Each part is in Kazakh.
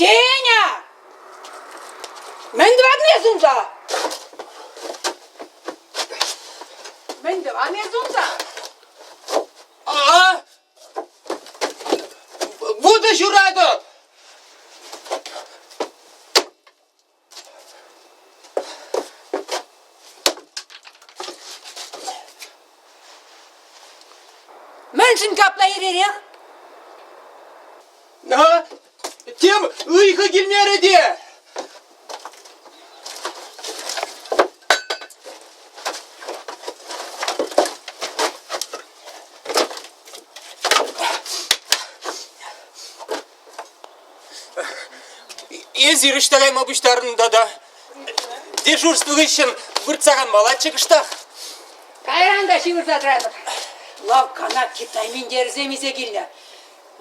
Сеня! Мен дванезунда. Men devam ediyorsa. Ага! Буду журado! Men için kaplayır. Ага! Тем ыйха келмері де! Езір іштағай мабыштарында да. Дежурство үшін выртсаған малатчық іштақ. Кайранда шивыр затраныр. Лавкана Китаймен дерземизе келді.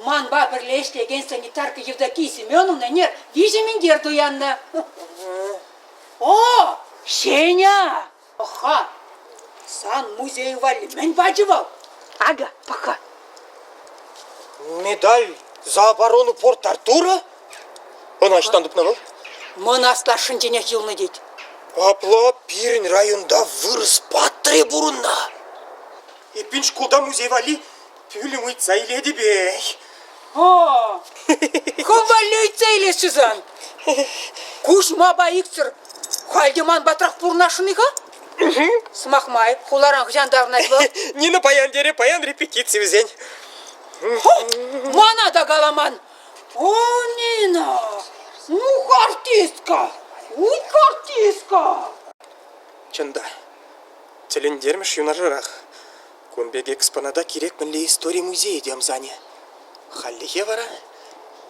Манба бірлештеген санитарка Евдокия Семеновна нер вижемендер дуянна. О, Сеня! Оха! Сан музей вали мен бачывал. Ага, пока. Медаль за оборону Порт-Артура? Он аштандып намыл? Мына старшын денег елны дейді. Апла Пирин районда вырыс паттыры бұрынна. Епін школда музей вали пүлі мұйтса иледі бей. О, ховалюйца или Сюзан? Куш маба икцер. Хальдеман батрақ пурнашыныға? Смахмай, хуларанг жандарына айтып. Нина паян дере, паян репетиции взень. Мана да галаман. О, Нина! Ну, артистка! Уй, артистка! Чында, тіліндерміш юнажырақ. Көнбег экспонада керек мінлі история музейі демзане. Халлихе вара,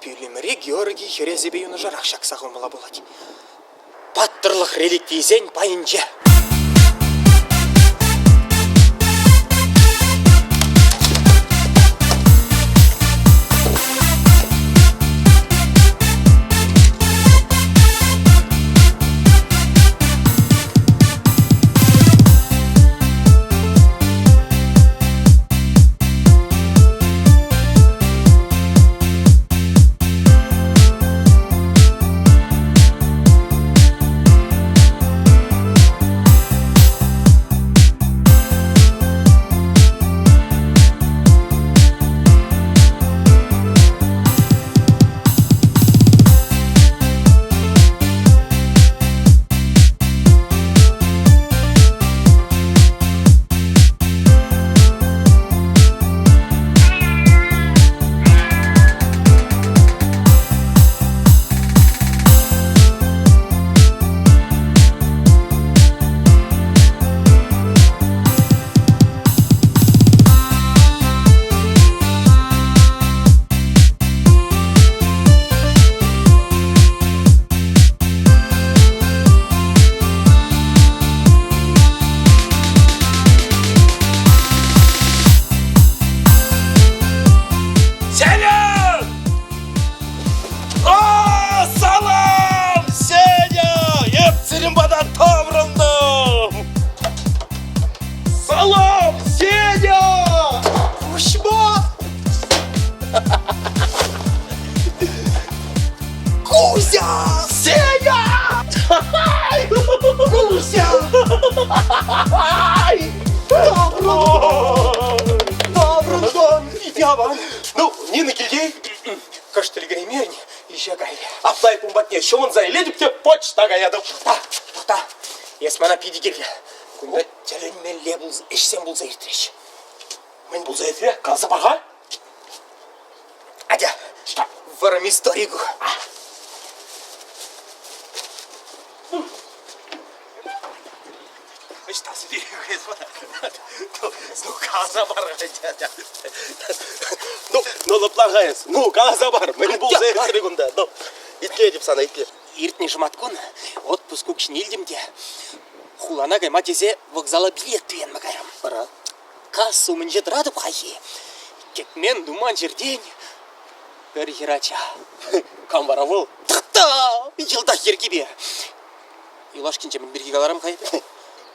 пүлімірі Георгий Херезебе юнажырақ шақсағылмыла болады. Паттырлық реликвизен пайынже. Ну, Нина келгей, каштылгай мерін, еше гайли. Аплай пумбатне, шумын зайледіп те почта гаяды. Тоқта, есмана пиди келге. Күнді тәлін мен ле бұл ішсен бұл зайыртыреш. Мен бұл зайыртыре, қалса барға? Адя, варам историгу. Что себе ну каза бар ну лаплагайс ну каза бар мен бұл зеркерегунда ну итле деп сана итле иртне жматкон отпуску кшнилдим де хулана гайма тезе вокзала билет туен магарам бара кассу менже драдып хайи кек мен думан жерден бір херача кам баравыл тықта жылда хергебе Илашкинче мен бірге қаларам қай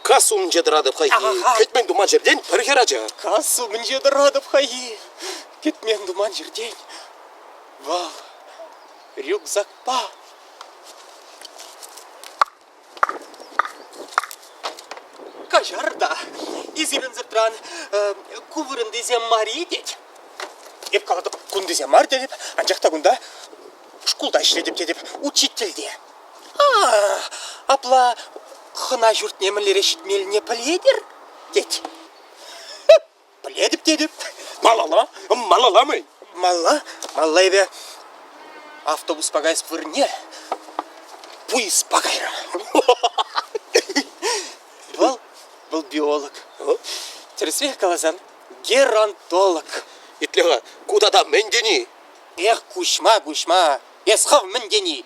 Кассу мынже дырадып қай, кетмен думан жерден бір херача. Кассу мынже дырадып қай, кетмен думан жерден. Вау, рюкзак па. Кажарда, изирен зыртран, кувырын дезем мари дед. Еп қалады, күн дезем мар деп, анжақта күнда школда ішледіп дедіп, учительде. Апла хына жұрт немілер ешітмеліне піледер, дед. Піледіп дедіп. Малала мый. Малла ебе. Автобус пагайс вырне, пуис пагайра. Был биолог. Тересвех каласан, геронтолог. Итлеға, кудада мендени? Эх, кушма, есхав мендени.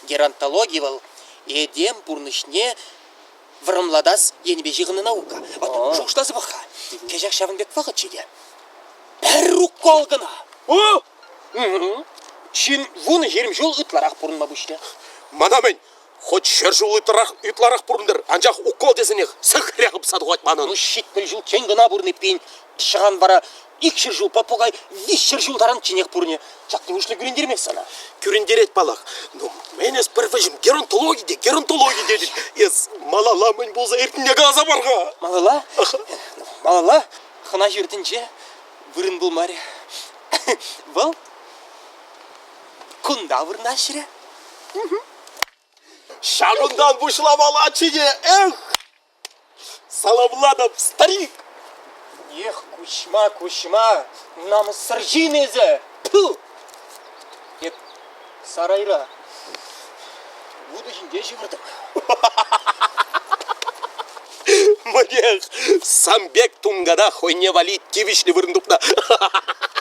Геронтология был, едем пурнышне врамладас енебе жиғыны наука. Шуштазы баха, кежак шавынбек вақыт жеде. Бір укол гына. Чин вуны жерім жол ытларақ пурынма бұшты. Мана мен, хоть шер жол ытларақ пурындыр, анжақ укол десінех сықыряғып садуғат манын. Ну, шитпіл жол кен гына бұрны пейін. Шыған бара, икшір жол попугай, вишшір жолдарын ченек пурне. Чақты ұшлы күрендермек сана. Күрендерет балақ. Ну, мен ес бір вежім геронтология деді. Ес, малала мен болса ертіндегі аза барға. Малала, хына жердінше вырын бұл маре. Бұл, күнда вырын ашыры. Шағындан бұшыламалы ачыне, саламладым, старик. Эх, кушма, намы сыржин езі. Пу! Еп, сарайра. Буды жинде жығырдым. Мынех, самбек тунгада хойне валит кивишли вырындупна.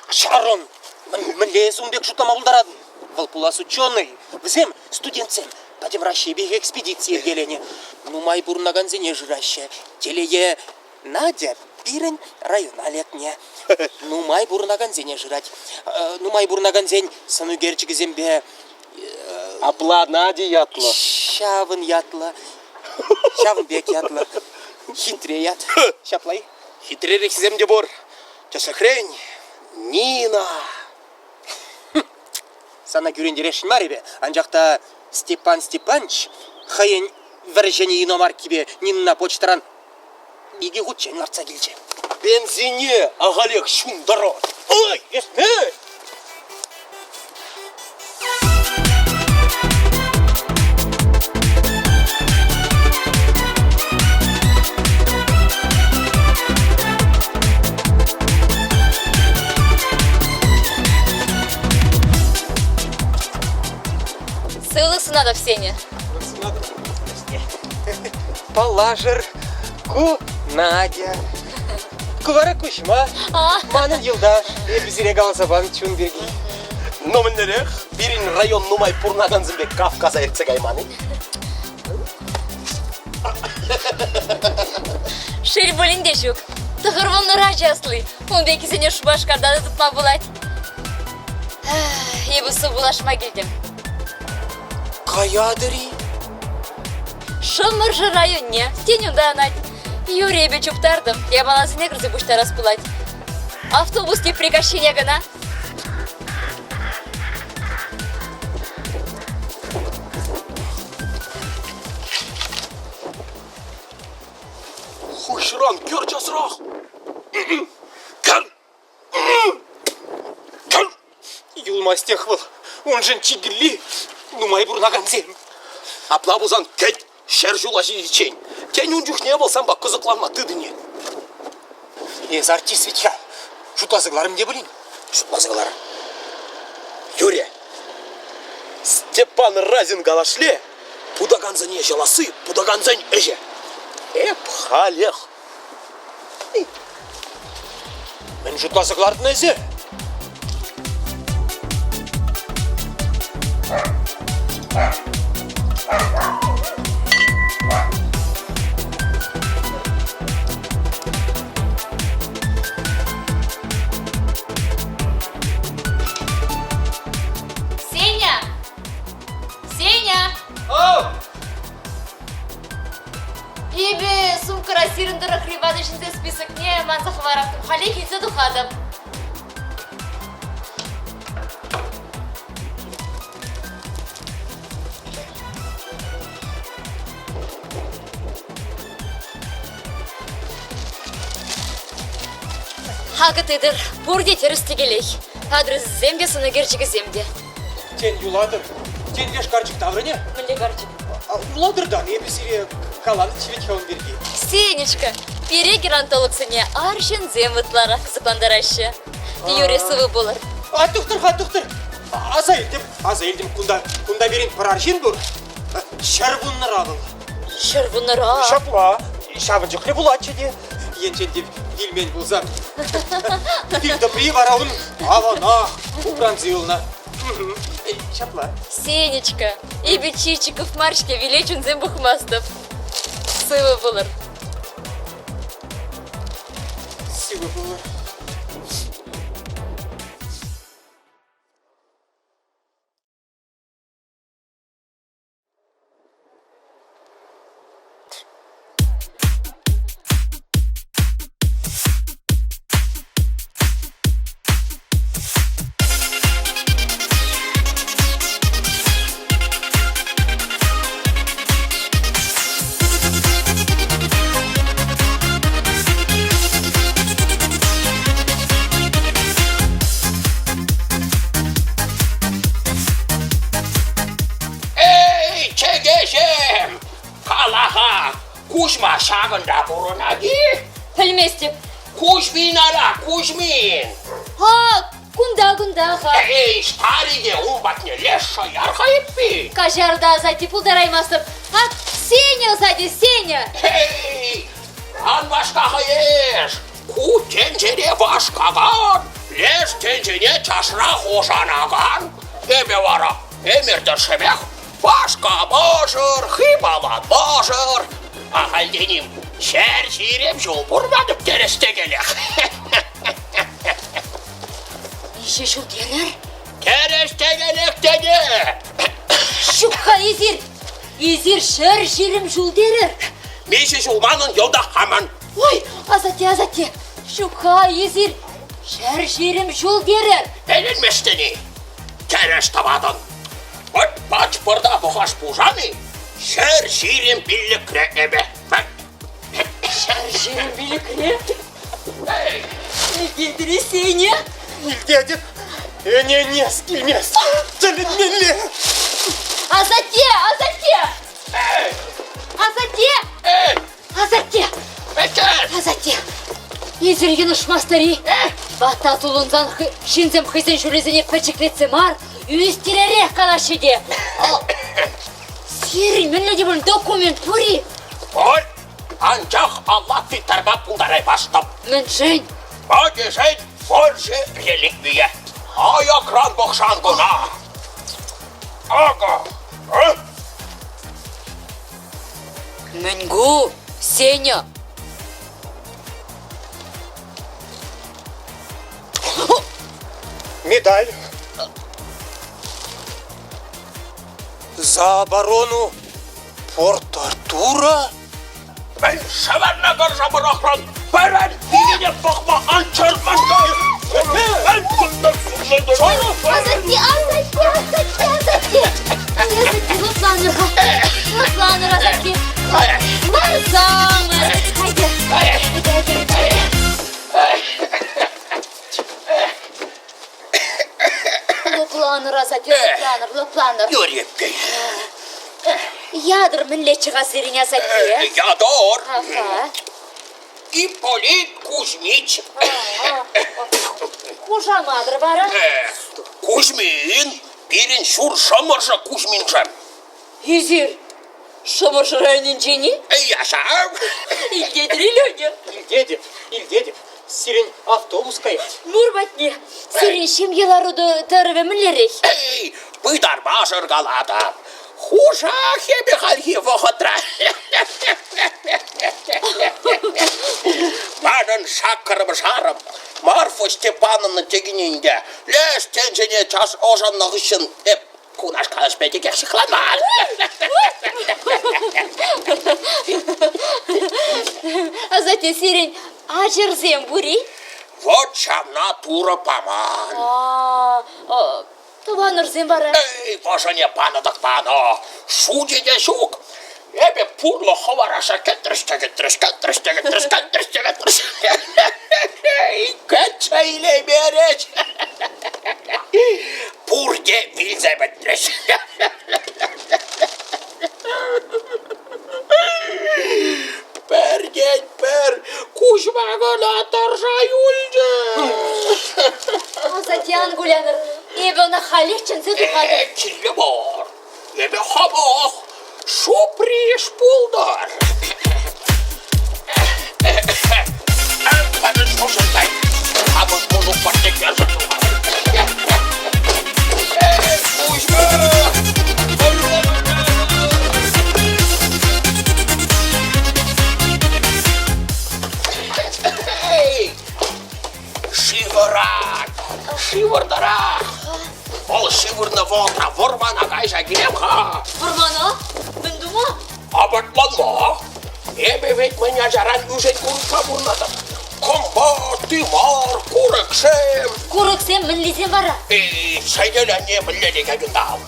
Шарон, мен лезумбек шутама бұлдарадым. Валпулас ученый, взем студентсем. Пойдем ращебег экспедиции гелене. Нумай бурнаган зене жыраща. Телее Надя пирен район алекне. Нумай бурнаган зене жырать. Нумай бурнаган зень санугерчик зембе. Апла Надя ятла. Шавын ятла. Шавынбек ятла. Хитре ят. Шаплай. Хитререк земде бор. Часахрень. Нина. Сана күрендерешін маребе. Анжақта Степан Степанович хайын вәржені иномар кебе Нинна почтаран иге ғутчен ларца келже. Бензине ағалек шундаро. Ой, есме! Сылысы надо в сене. Палажыр, ку Надя. Кувара кушма, манын елдаш, бізіре галасабан чунберги. Номеннерех, бірін район нумай пурнаган зімбек Кавказа ерцег айманы. Шерболин дешук. Тұғырвымны ражаслы. Он беки сене шубашкардан тұтма болать. Ебісі булашма келдім. Каядыри? Шымыржы районне, стенюнда анать. Юребе чуптардым, я баласыне кірзі бұшта распылать. Автобус не прикащене гына. Хушран, көр жасырақ. Кәл! Кәл! Юлмас техвал, он жын чигілі, нумай бұрнаган зем. Апла бұзан кәт, шәр жула жейчен. Тен үнжүх не болсан ба қызықланма тыдыне. Ез артист веча, шутазығларым не білін? Шутмазығлары. Юрия, Степан Разин галашле, пудаганзане жаласы, пудаганзань эже. Эп халех. Мен шутазығлардың әзі. Сеня! Ебе, сумка расирындыры хрибады ішінде список не, манзақы барақтым. Хале келсе дұқадым. Хагытыдыр, бурде терісті келей. Адрес земде сыны керчігі земде. Тен юладыр. Тен леш карчык таврыне. Мілі карчык. Юладырдан епесере каланы чевечхауын берге. Сенечка, пере геронтолог сыне аршын земытлара қызықландарашы. Юре сывы болар. Туқтыр. Азайылдым кунда берін параржин бұр. Шарбуннар абыл. Шырвыныра. Шапла. Шабын жүқле бұлатшы де. Енчен деп фильмен бұлзам. Фильді при варауын авана, упранзиылна. Шапла. Сенечка, ебе Чичиков маршке велечун зембухмастов. Сывы болар. Сивы бұлар. Kuşma şağında burunagi. Пілместеп. Kuşmin ala, kuşmin. Ha, кунда ха. Стариге умбатне леша ярхайып би. Кажарда азати пулдараймастып. А, Сеня азати, Сеня. Ан başka еш. Ку tencere başkagan. Леш tencere çaşra hoşanagan. Ebe vara, emirdir şebek. Başka boşur, hıbalan boşur. Ahaldenim, şerşirem жол бурмадып тересте келек. Неше жыл дерлер? Тересте келек dedi. Шукха езір шыр жерім жыл дерлер. Меші жулманын yolda хаман. Ой, азати. Шукха езір шыр жерім жыл дерлер. Beğenmestini. Teres tabadın. Ot baç burada buğaş buğanı. Şerşirim birlikle ebe. Шыр жерім білікре. Гендері Сеня. Дедет, не скимес. Целедмеле. Азати. Езірген ұшмастари. Бата тулунзан шинзем хызен шүрезіне пәчіклетсе мар, үйістіререк қалашыде. Сері, менледе бұл документ бұри. Ol, ancak Allah bir tarafa bunları bastım. Мен жын. Hadi sen Polşa relikviye. Ayakran bokşan guna. Aga. Менгу, Сеня. Медаль. За оборону Порт-Артура? Ben sevenle karşı bırakran. Ben birine bakma ançırmanda. Ben bundan suçladım. Азати. Лопланыр, Азати. Барсам, Лопланыр, Азати, лопланыр. Yürüyüp gel. Ядыр мінле чыға сирин, Азати. Ya doğru. Аха. İppolit Kuzmiç. Кушамадыр бара. Kuzmin. Birin şur şamırsa Kuzminçem. Езір. Шамыршырайнын жени? Yaşam. Илдедір Леня. Илдедіп. Сирен автобус кайып. Мурбатне. Сирин шемгеларуды тарывы мінлерек. Bıydar başır kalada. Huşa hemi halhi vahıtra. Benim şakırım şarım. Marfa Stepanovna tegininde. Leş tencene ças ojanlığı için hep kunaş kalışmayacak yakışıklanmaz. Азати сирин ажырзем бури? Вот шамна тура паман. Табанырзем бара. Ey, boşa ne panadık bana. Şu dede şuk. Ебе пурло ховараша кеттриш. Кетчейле береч. Пурге вилзебетриш. Перген пер кушмагын атарша юльже. Азатян гуляныр. Ебе она халечен зыдухады. Киле бар. Ебе хабах. Шуприш пулдар. Пәділ шошындай. Хабыз мұны партекер жұртылға. Шивырдара. Ол шивырны волтра вормана қайша келем ха. Вармана? Бүндума? Абыртланма. Ебе вет меня жаран үжет күрікка бұрнадым. Комбат, тимар, күрікшем. Курыксем мінлесем бара. Сайделәне білдеге күндам.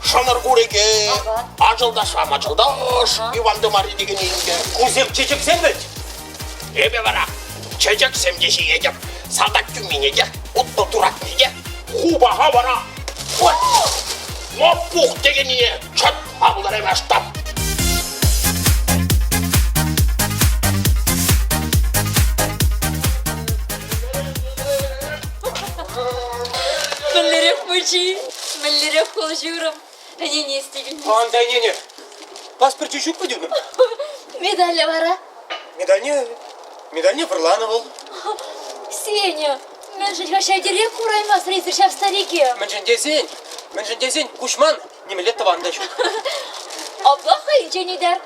Шаныр күреге, ажылдаш амачылдаш, Иван Демари деген енге. Кузем чечек сен бет. Ебе бара, чечек семдеші едеп, солдат күминеге, ұтты тұрат неге, хубаға бара. Лоппух деген ене, чөт мағылдар емеш тап. Мүллерек мучи, мүллерек қол жүрім. Әне не істеген? Андай нене. Паспорт жүк пойдем. Медалі бара. Медаль не Варлановал. Сеня, мен жить хашай дерек кураймас рейсершав старике. Мен жендезен, кушман, немелет таванда жүк. Абла хайынче недар.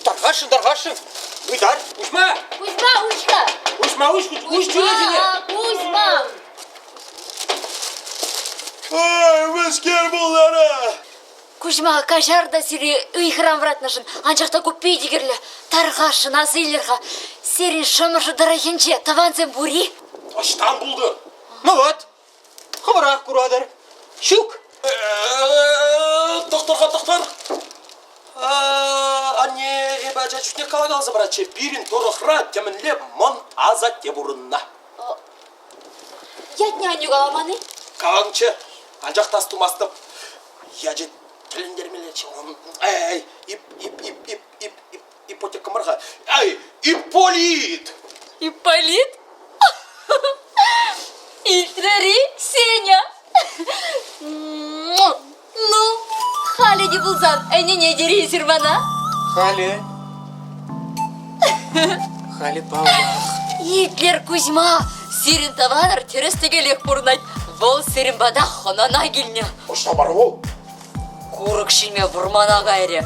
Дарғашын. Уйдар, ушма. Кузьма, ушка. Кузьма. Ай, мәскер болдары. Кузьма, кажарда сири ыйхрам вратнашын, анчақта көппей дегерлі. Тарғашын, азыйлырға. Серин шымыршы дарахенче, таванцем бури. Аштан булды. Ну вот, хабарақ күрадыр. Шук. Тоқтар. Анне ебәжә чүтне калагалзы братче, бирин торохра темінлеп мон азат тебурынна. Ятняню галаманы? Кағанчы, анжақтас тумастып, яжет тіліндермелече он. Ипотека мырға. Ипполит! Ипполит? Ильтрари, Сеня. Ну, хали де булзан, әне не дерейсір бана? Хали балбақ. Итлер Кузьма, сирин таванар терестегелек бұрнайт. Бол сирин бада хонана келіне. Ошта бар ол? Курык шилме вұрмана ғайре.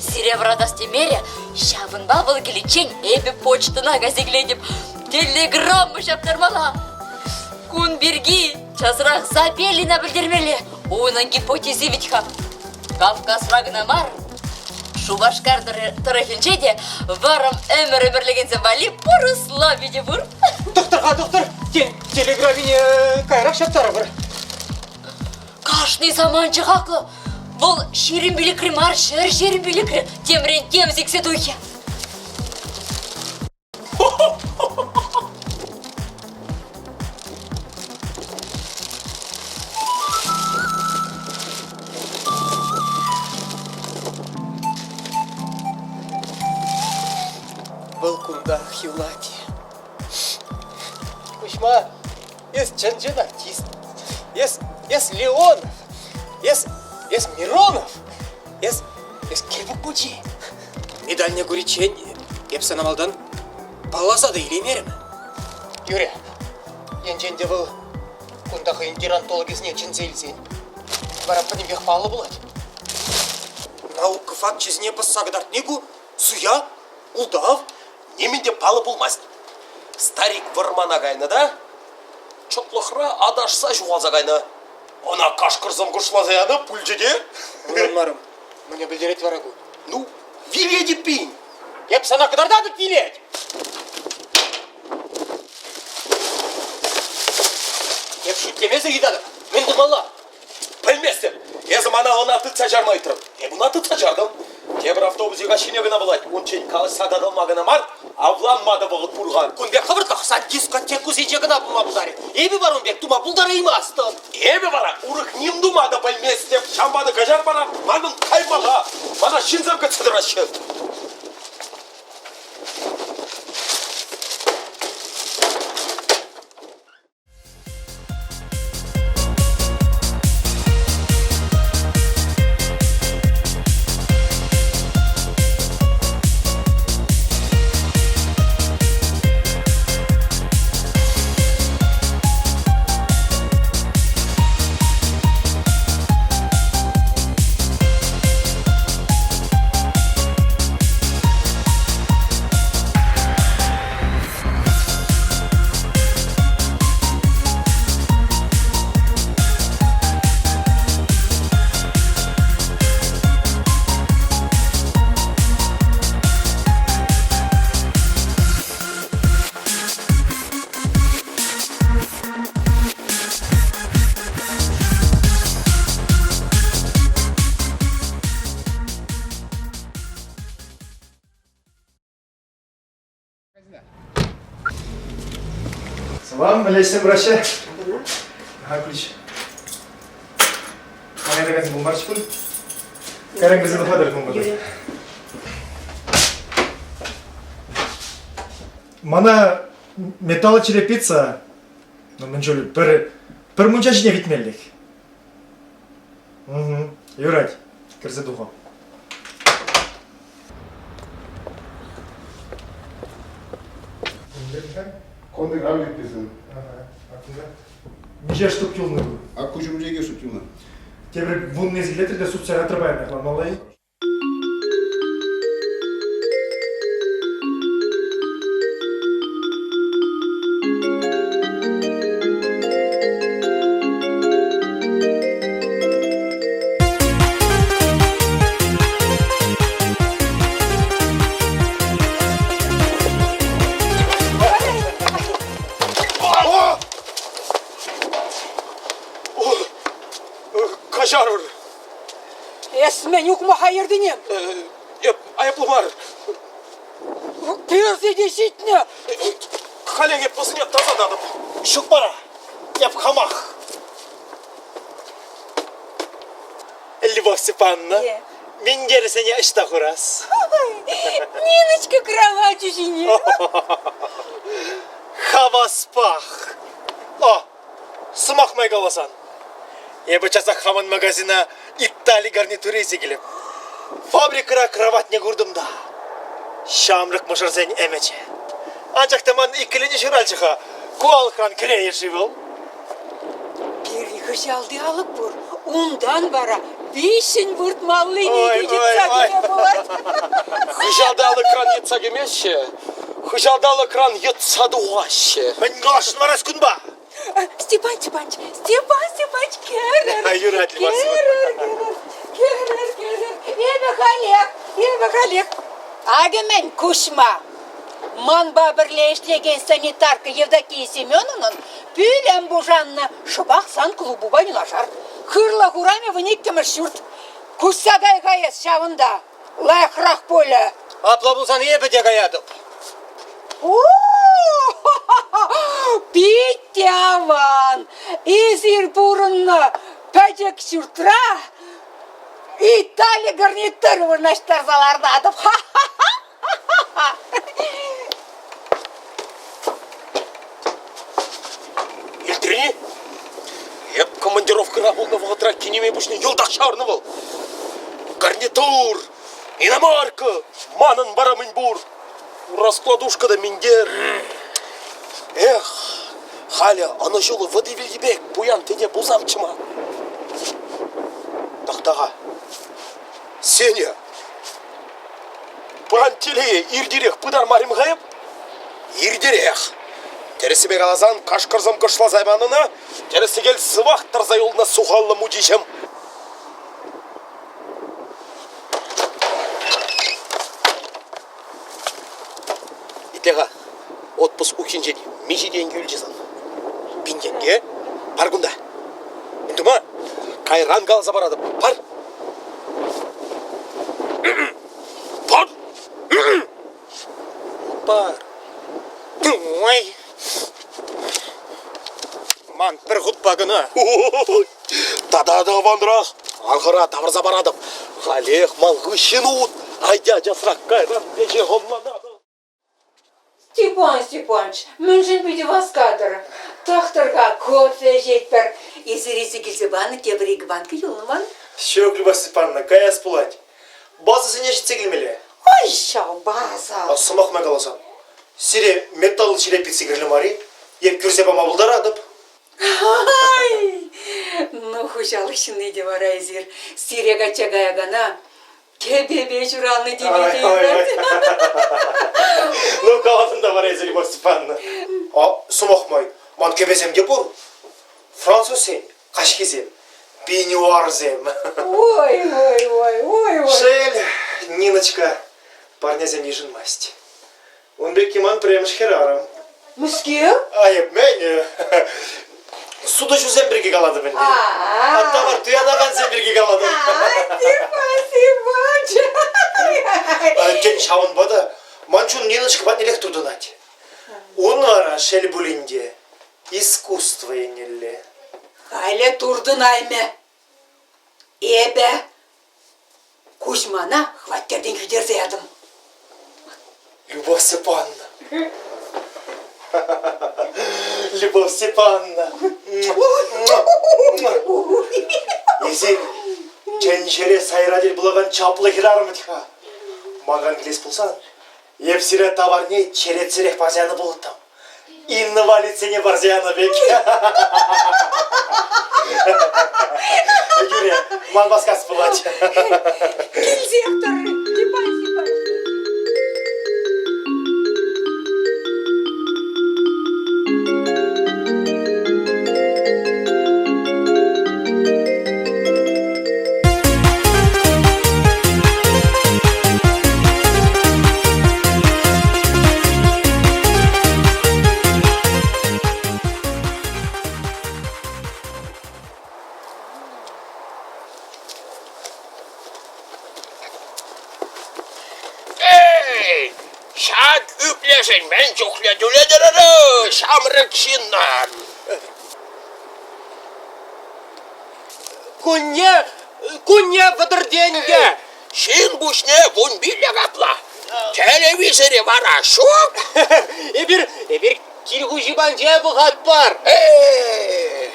Серебрадас темере, шабын бабыл келечен эпі почтына газегледіп, телеграммы шаптармала. Кун берги, часырақ запелина білдермелі. Оның гипотези витха. Кавказ рагнамар. Шубашкар тарахинче де варым әмірі бірлегенсе вали пұрысла беде бұр. Доктор, телеграфине кайрақ шаптары бір. Кашный заманчы хақлы. Бұл шерін білікрі мар, шерін білікрі. Темрен темзіксе дұйке. Балкунда хилати. Кузьма, есть Джанджин артист, есть Леонов, есть Миронов, есть Кирбукучи. Медаль не гуричень, епсана малдан паласады илемерім. Юрия, енженде бұл күндағы геронтологисіне чинзелсен. Бараппын ембек малы болады. Наука факт чезіне пассагдарт негу, суя, улдав, Неменде палы болмасын. Старик вырмана қайны да? Чотлықра адашса жуғалза қайны. Она кашқырзым күшлазаяны пүлжеде. Уянмарым, мне білдерет варагу. Ну, виледи пин. Еп сана кыдардадык вилет. Еп шүтлемесі гидадык, мен думалла. Білместім. Езім ана она тытса жармай тұрып. Бұна тытса жардым. Тебір автобусыға шинегіна болады. Он чейін қалысада далмағына мар, авланмады бұғыт бұрған. Күнбек қабыртақ, сан дискотеку зейжегіна бұлма бұлдары. Ебі бар Күнбек, тума бұлдары имастын. Ебі бара, ұрық нем думады білмес деп, шамбады қажар бара, манын қаймаға, мана шинзавға цыдырашы. Салам, білесің, браще. Ключ. Қағайда қазір бұл марш бұл. Кәрің бізді бұқадыр күн бұды. Мана металл черепица, мен жөлі, бір мұнша жіне бітмелдік. Юрать, кірзі дұға. Кондик алып кетпесін. Неше штук юлны бұл? Акку жұмжеге шутюна. Тебір вунны изгілетірді сутсаға тұрбайын, әқла малай. Қажарыр. Esmen yok mu hayır diniyim? Айыплы бар. Перси действительно. Қалең еп болсын еп тазададым. Шық бара. Еп қамақ. Любовь Степановна, мен керісіне ішта құрас. Ниночка кровать жіне. Хаваспах. О, сымақмай қаласан. Ебі часақ хаман магазина Итали гарнитуры зегіліп. Фабрикара кровать не көрдім да. Шамрық мұшырсен әмече. Анчақтаман икіліне шыралчыға куалқан кірейші бол. Перві жалды алып бұр. Ондан бара бейшін вұртмалы неге жетсагіне болады. Хыжалдалы кран етсаг емесші. Хыжалдалы кран етсады оғашы. Мен ғашын варас күн ба? Степан Степанович, керір. Юрать, Керір. Ебі қалек. Агемен кушма. Манба бірлештеген санитарка Евдокия Семеновнан пүлем бұжанна шыбақ сан клубу байылашар. Хырла хураме вынеккемір шүрт. Куссадай ғайыз шавында. Лайқрақ полі. Апла бұлсан ебі де қаядып. Питяван, изир бурынны пәжек сүртра, Италия гарнитур вырнаштар залардадып. Елдіріне? Еп командировкына болны вғытыра кенеме бұшны елдақ шарыны бол. Гарнитур, иномарка, манын барамын бұр. Раскладушкада мендер. Эх, Халя, аны жолы вадывелебек, буян тене бұзамчыма. Тақтаға, Сеня, бұған теле ирдерек бұдар марим ғайып? Ирдерек. Тересі бек алазан қашқырзым қышла займанына, тересі кел сывақ тұрзай олына суғаллы мұдейшім. Итлеға, отпуск ұқшын жеді, межі денге үлжезан. Бенденге, бар күнда. Үндіма, қайран қалза барады, бар. ма? Тада вандырақ. Аңғыра табырза барадым. Ғалех малғышын ұт. Айда жасырақ қайран беже ғолланады. Степан Степанович, мен жын бүйді басқадыр. Тақтырға кофе жетпір. Езіресі келсе баны тебірегі банкі еліман. Що, Люба Степановна, каяс пулать? База сене жетсе келмелі. Ой, шау, база. Сымақ мәкаласан. Сире металл черепицы грилемари. Еп көрсе бама бұлдар адып. Ай, ну хужалық шыны де бар айзер. Сирега чагая гана. Кебебе жураны демейді. Ну, калатын да бар езі, Люба Степановна. Сымақ май, ман кебеземге бұл. Француз сен, қаш кезем. Пенюар зем. Ой. Шель, Ниночка, парнязем ежін масть. Он бек кеман премш херарам. Мүскел? Айып, мен суда жүзем бірге қалады бінде. Атта бар, туянаған сен бірге қалады. Кен шауын бада, манчун Ниночка бат нелек тұрдынат. Онара шел булинде искусство енелі. Айле турдun айме. Эбе. Кузьмана хваттерден күйдерде ядым. Любовь Степановна. Любовь Степановна. Езек, чәншере сайрадел бұлаған чаплы хирарым тиха. Маған келес болсан, епсире товарне черет-серек барзияны болыттам. Инвалидсене барзияны бек. Юрия, ман басқасы бұлать. Келзектор, Степан. Şak üplesin ben çokla düledürürü şamrık şinnan. Күнне вадырденге. Şin buşne bun bile kapla. Televizörü var aşık. Ebir килгужи банже бұғат бар.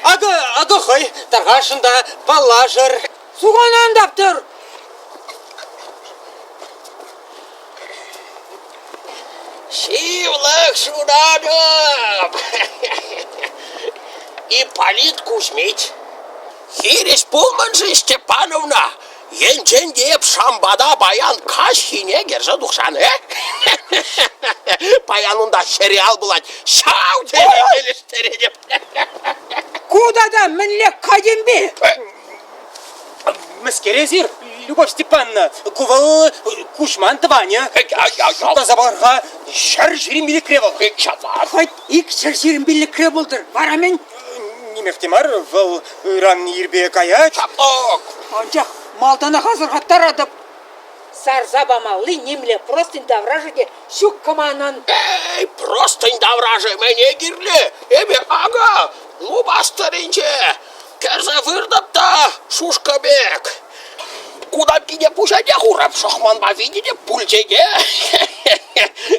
Ағы қой, тарғашында балажыр. Суған андап тұр. Şivlık şunadım. İppolit Kuzmich. Хирис Пулманжи Степановна. Енчен деп шамбада баян кашхине гержа дұқшаны. Баянында сериал бұлад. Шау телестері деп. Куда да мінлек кадембе? Мәскерезір, Любовь Степановна, кувал кушман тваня. Тазабарға шар жерін білі кревал. Қайт, ик шаршерін білі кре болдыр. Барамен? Немектемар, вал ран ербе каяч. Анчақ, малдана қазырға тарадып. Сарзабамалы немле простын давражыде шук команан. Эй, простын давражы мәне кирлі. Эбе ага, лубастырынче. Кәрзі вырдапта шушкабек. Куда биде пушаде хурап шахманба видеде пульчеге.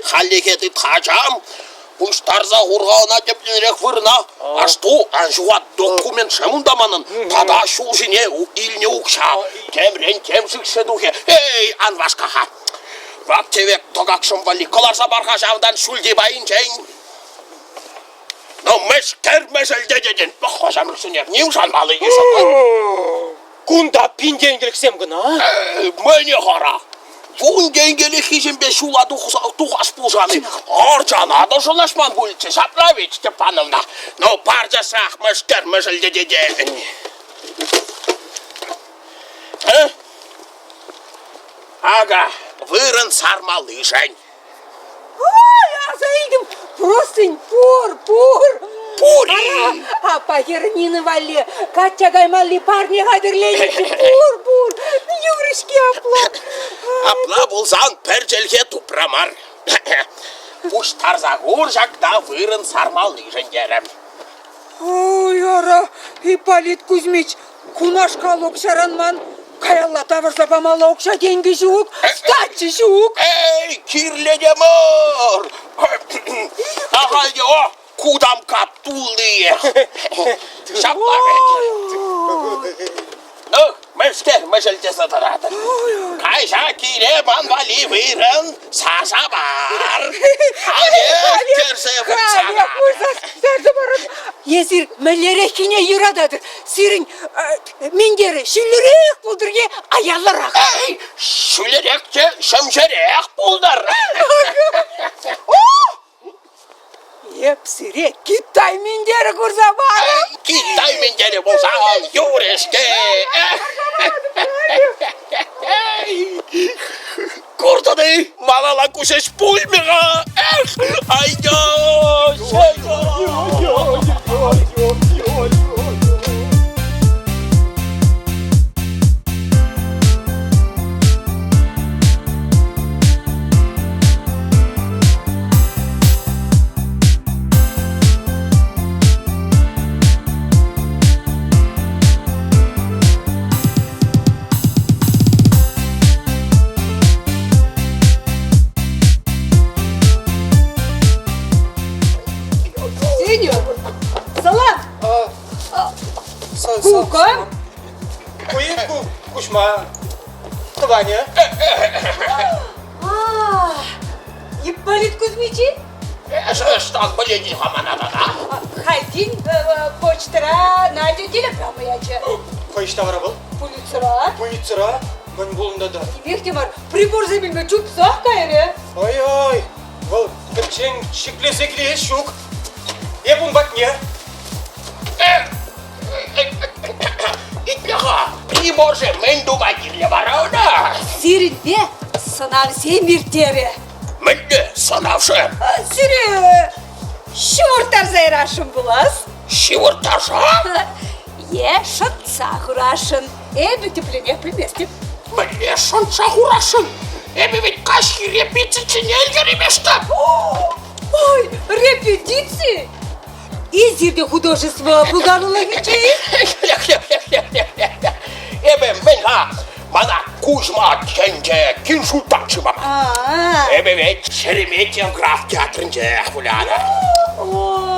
Халлекеті тхачам. Пуштарза хурғауна тепленрек вырна. Ашту анжуат документ шамундаманын. Тада шулжине илне укша. Темрен темшікші духе. Эй, анвашкаха. Ваптевек тогакшым вали. Коларса барға жавдан шулде байын жайын. Но мәшкер мәшілде деден. Баққашам рүксінер. Не ұшан малы еші? Кунда пинденгіліксем гына? Мәне қара. Вон денгелі хизімбе шула тухаш пулжаны. Аржанады жолашман бөлітші. Шаправич Степановна. Но паржасақ мәшкер мәшілде деден. Ага, вырын сармалы жайын. Ой, азайдым, простынь, пур. Пури! А пахернины вали, Катя гаймали парни гадырлейничи, пур. Юрышки апла. Апла болсан перчелге тупрамар. Пуштарза ғур жақта вырын сармалы жайын. Ой, ара, Ипполит Кузьмич, кунашка локшаранман, каяллата барса бамала окша деньги жук, стачы жук. Эй, кирледемор! Ағайды о, кудам каптулные. Ну, мәшкер мәжілтесі тұрады. Қайша кире манвали вырын саса бар. Алек керсе вырсаға. Езір мәлерекіне юрададыр. Сирин мендері шүлірек бұлдырге аялырақ. Эй, шүлеректе шымжерек бұлдар. Епсірек Китай мендері көрза бар. Китай мендері болса юрешке. Көрдіні, малала күшеш пульмеға. Салам. Кука? Кушма. Кваня. Ипполит Кузьмичи? Что, блин, хаманада? Хайдин почтара Надя телеграмма ячы. Қойышта бара бұл? Полицера. Полицера. Мен болында да. Бехтемар, прибор забилме чуп сақ кайры. Ой-ой. Бұл кірчен шікле-секле шук. Ебун батне. Итлеға, приборже мен думайдырле барауна. Сиринде сынав сен биртері. Мінді санавшы. Сире шортар зайрашын бұлас. Шивырташа? Шатса хурашын. Бітіплене приместіп. Міне шынша хурашын. Ведь кашки репетицияне елгеремешті. Ой, репетиции? Изирде художество Булганула Вичей? Мен мана Кузьма кенде киншултакчы мама. Ведь Шереметьев граф театрынде хуляна.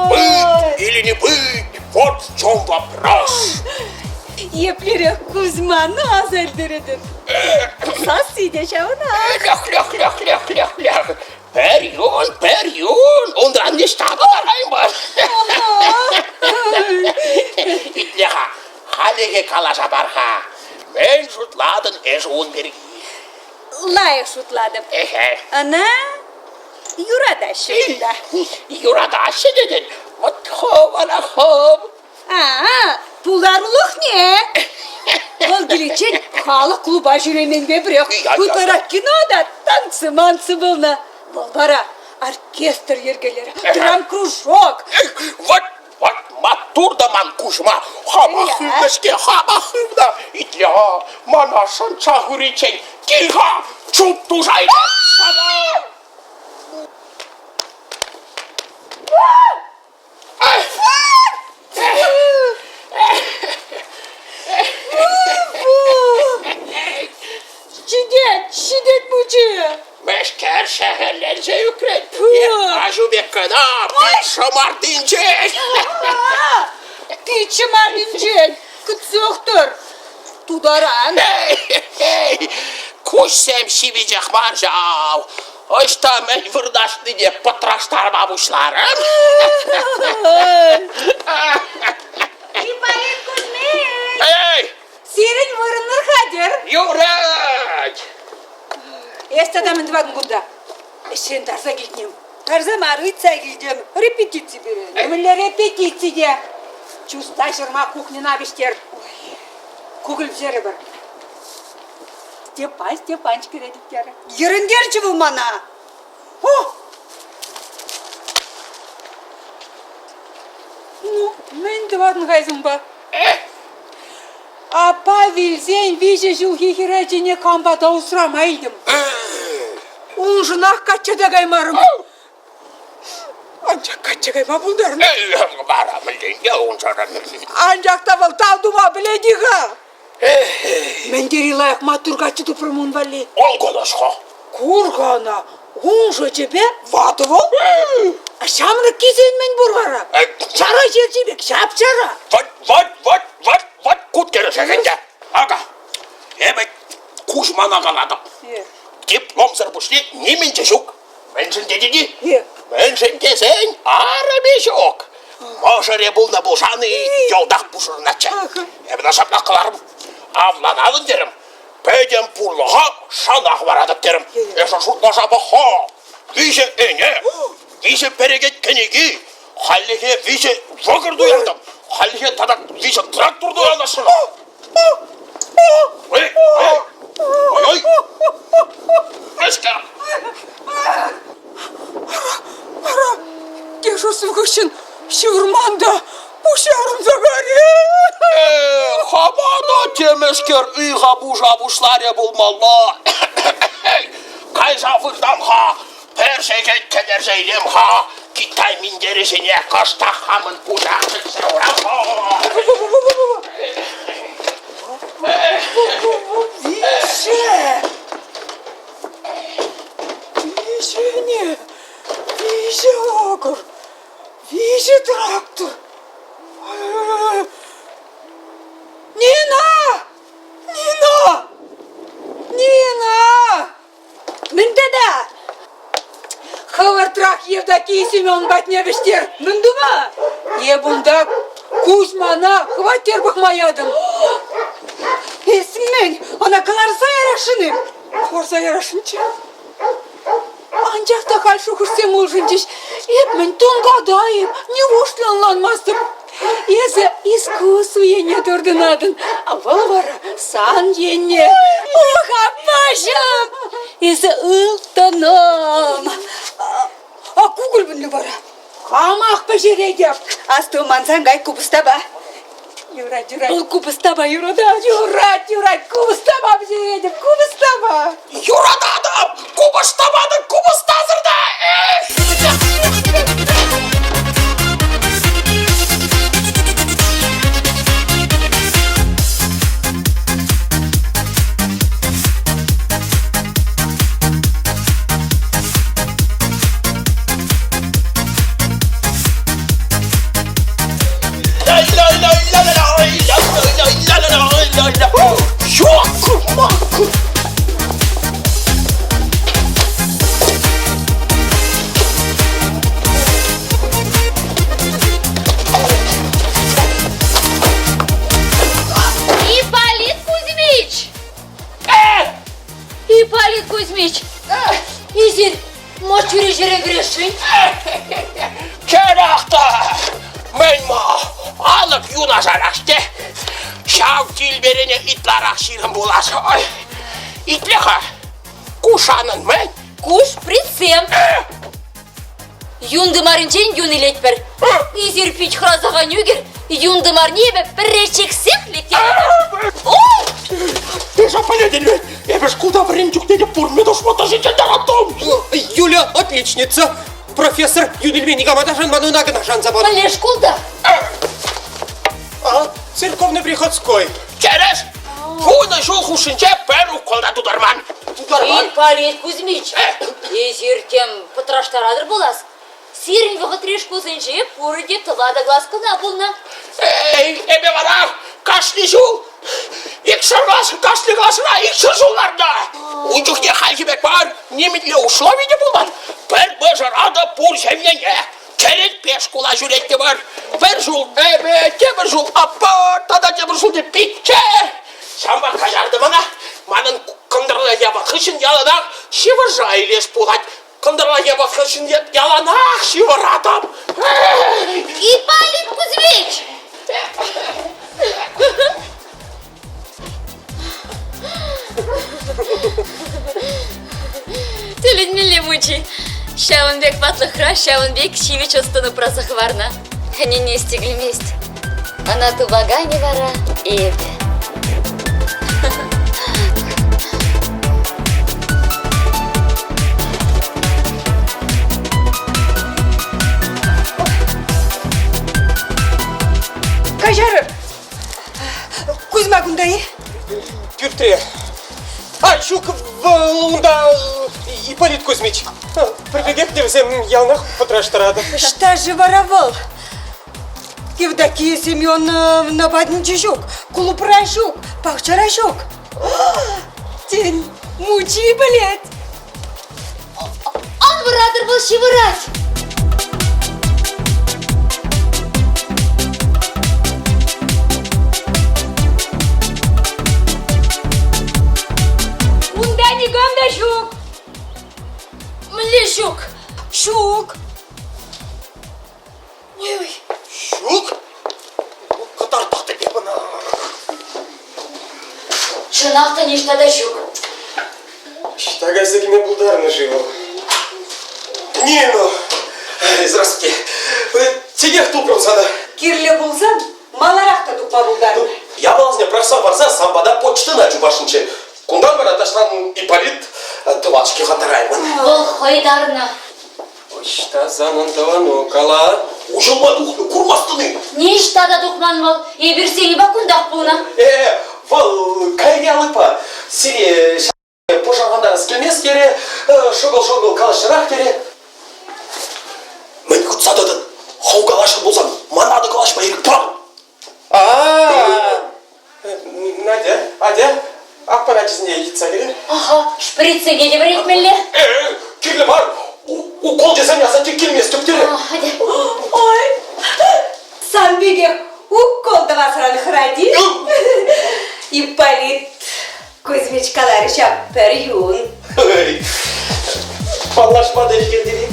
Быть или не быть, вот в чем вопрос. Еплері Кузьма назар дірідін. Сас сиде шауна. Лях. Перион, ондан не штабы дарайым бар. Итлеға, халеге калаша барға. Мен шутладын эшуын берги. Лайық шутладым. Ана юрадашы бұнда. Юрадашы дедін. Вот хоп, ана хоп. Пуларлық не? Ол келечен халық клуба жүременде бірек. Күтарак кинода танцы-манцы бұлна. Бұл бара оркестр ергелері, драм-кружок. Вот матурдаман Кузьма. Хабахывда. Итлеға, мана шанша хүречен. Килға, чуп тужайды. Şiddet bucu. Meşker şehirlerce yüklen. Ajubek kana, bir şamardince. Bir şamardince. Kıtsıktır. Tudaran. Kuşsem şivicek marjav. İşte men vırdaşlı diye patraştar babuşlarım. İppalit Kuzmiç. Ey! Senin vırınır Kadir. Yürek! Естадамын два гуда. Сен тарса келдім. Тарса марыца келдім. Репетиция берем. Емілі репетиция. Чуста жырма кухнена бештер. Кугіл жері бар. Степанчик редіктері. Еріндерчі бұл мана. Ну, мен двадың қайзым ба. Апа вилсен виже жылғы хирачыне камбата ұсырамайдым. Ол жынақ качада қаймарым. Анча кача. Чекайма бұлдарын. Барамын денге оншарам. Анжақта бұл талдыма біледіға. Мен дерилайық матургачы тұпырмын вали. Он колашқа. Кургана, он же тебе ватывал? А шамры кизен мен бургара. Шара жерчебек, шапшара. Вот, кут кересегенде. Ага, ебек, кушмана қаладым. Диплом зарпушли неменше жүк. Меншін дедігі. Меншін десен араме жоқ. Можере бұлна бұлшаны елдақ бұшырнача. Ебін ашапна қыларым. Авланадын дерім. Пәден пұрлыға шанақ барадып дерім. Эша шұртла жабы ха. Виже әне. Виже перегет кенеги. Халлихе виже жогыр дуярдым. Халлихе тадак виже трактор дуярдашыны. Ой. Эшкер. Ара, кешосым күшін шығырманда бұшарым загаре. Хабана темескер үйға бұжа-бұшларе болмалла. Қайза вырдам ха, першегет кедер зейлем ха, Китай миндересіне қашта хамын бұжақшық саурам ха. Виже агр, виже трактор. Нина! Мінді да! Хавартрак Евдокия Семен батнебіштер. Мінді ма? Ебунда Кузьмана хватер бақ маядым. Есмен, ана қаларса ярашыным. Хорса ярашынчы. Анчақта қалшы күрсем олжынчыш. Епмен тұнғадайып, не ошланланмастып. Езі искусу ене дұрдынадын. Авал бара сан ене. Ох, апашым! Езі ұлтаным. А кугіл бұнды бара. Қамақ бәжере деп. Асты мансан ғай күбістаба. Юрат. Бұл күбістаба, юрада. Юрат, күбістаба бәжере деп. Күбістаба. Юрададым, кубыстамадың, кубыстазырда. Ипполит Кузьмич! Изир, может, жүре грешин? Керақта! Мен ма, алып юна жарашты. Шау тілберене итларақ ширым боласы. Итлеха, кушанын мен? Куш прицем. Юндымарынчен юнилет бір. Изир пич хразаған югер, юндымар небе бір речексек летет. Ты запаледен, ебеш куда вренчук деп пурмеду шмотажителдер атом. Юля отличница. Профессор Юдельмени Гамадажан Манунагнажан забан. Малеш куда? Церковный приходской. Через? Фуна шухушинче перу колда тударман. Ипполит Кузьмич, Изир тем потраштарадыр болас. Сирин вғыт решку сынче пуры деп тылада глазкына болна. Эй, эбе вара, кашли жул. Икшырғасын, кашли ғасына, икшыр жуларда. Уйдықне халкебек бар, немедле условиде болан. Бір бұжырады пұр жемлене. Керек пеш кула жүретте бар. Бір жул эбе, темір жул апа, тада темір жул деп битче. Самбар кажарды мана, манын кындырлы ебі қышын яланақ, шивыр жайлес болад. Кындырлы ебі қышын яланақ, шивыр адам. Ипполит Кузьмич! Тюлень мучи. Шаунбек патлыхра, Шаунбек шивич остану прасахварна. Они не стигли месть. Она тубага не вара и евде. Кузьма кундай? Пюртре. А, щук унда Ипполит Кузьмич. Прибегет всем ялнах потраштарада. Что же воровал? Евдокия Семеновна Бадничищук, Кулупращук, Пахчаращук. День мучи, блядь. Он вратор был щевырать. Унда не гамда щук. Млещук. Щук. Ой-ой. Щук? Катартахты пепана. Шынақта нештада щук. Штагазыгиме булдарны живо. Не, ну. Здравствуйте. Тебе кто просада? Кирле булсан, маларақта тупа булдар. Я балзне профессор барса самбада почты начу башынчы. Кундан бар аташтан Ипполит тывачки хатараймын. Бұл қойдарына. Что за нантавану кала? Ужылма духны курмастыны. Нештада дұқман бол. Ебірсені бақындақ бұна. Вал кайнялыпа. Сире пожарғандар скелмес кере, шогыл калашырақ кере. Мен күтсададын. Хау калашын болсан, манады калашпа ерік тұрам. Надя, ақпарат жүзінде етса керек. Аха, шприцеге де бір етмелі. Керлі бар. Укол десем яса тек келмес түптері. Хadi. Ой, сам беге укол давасыраны хради. Ипполит Кузьмич Каларыча перюн. Палашмады екендері.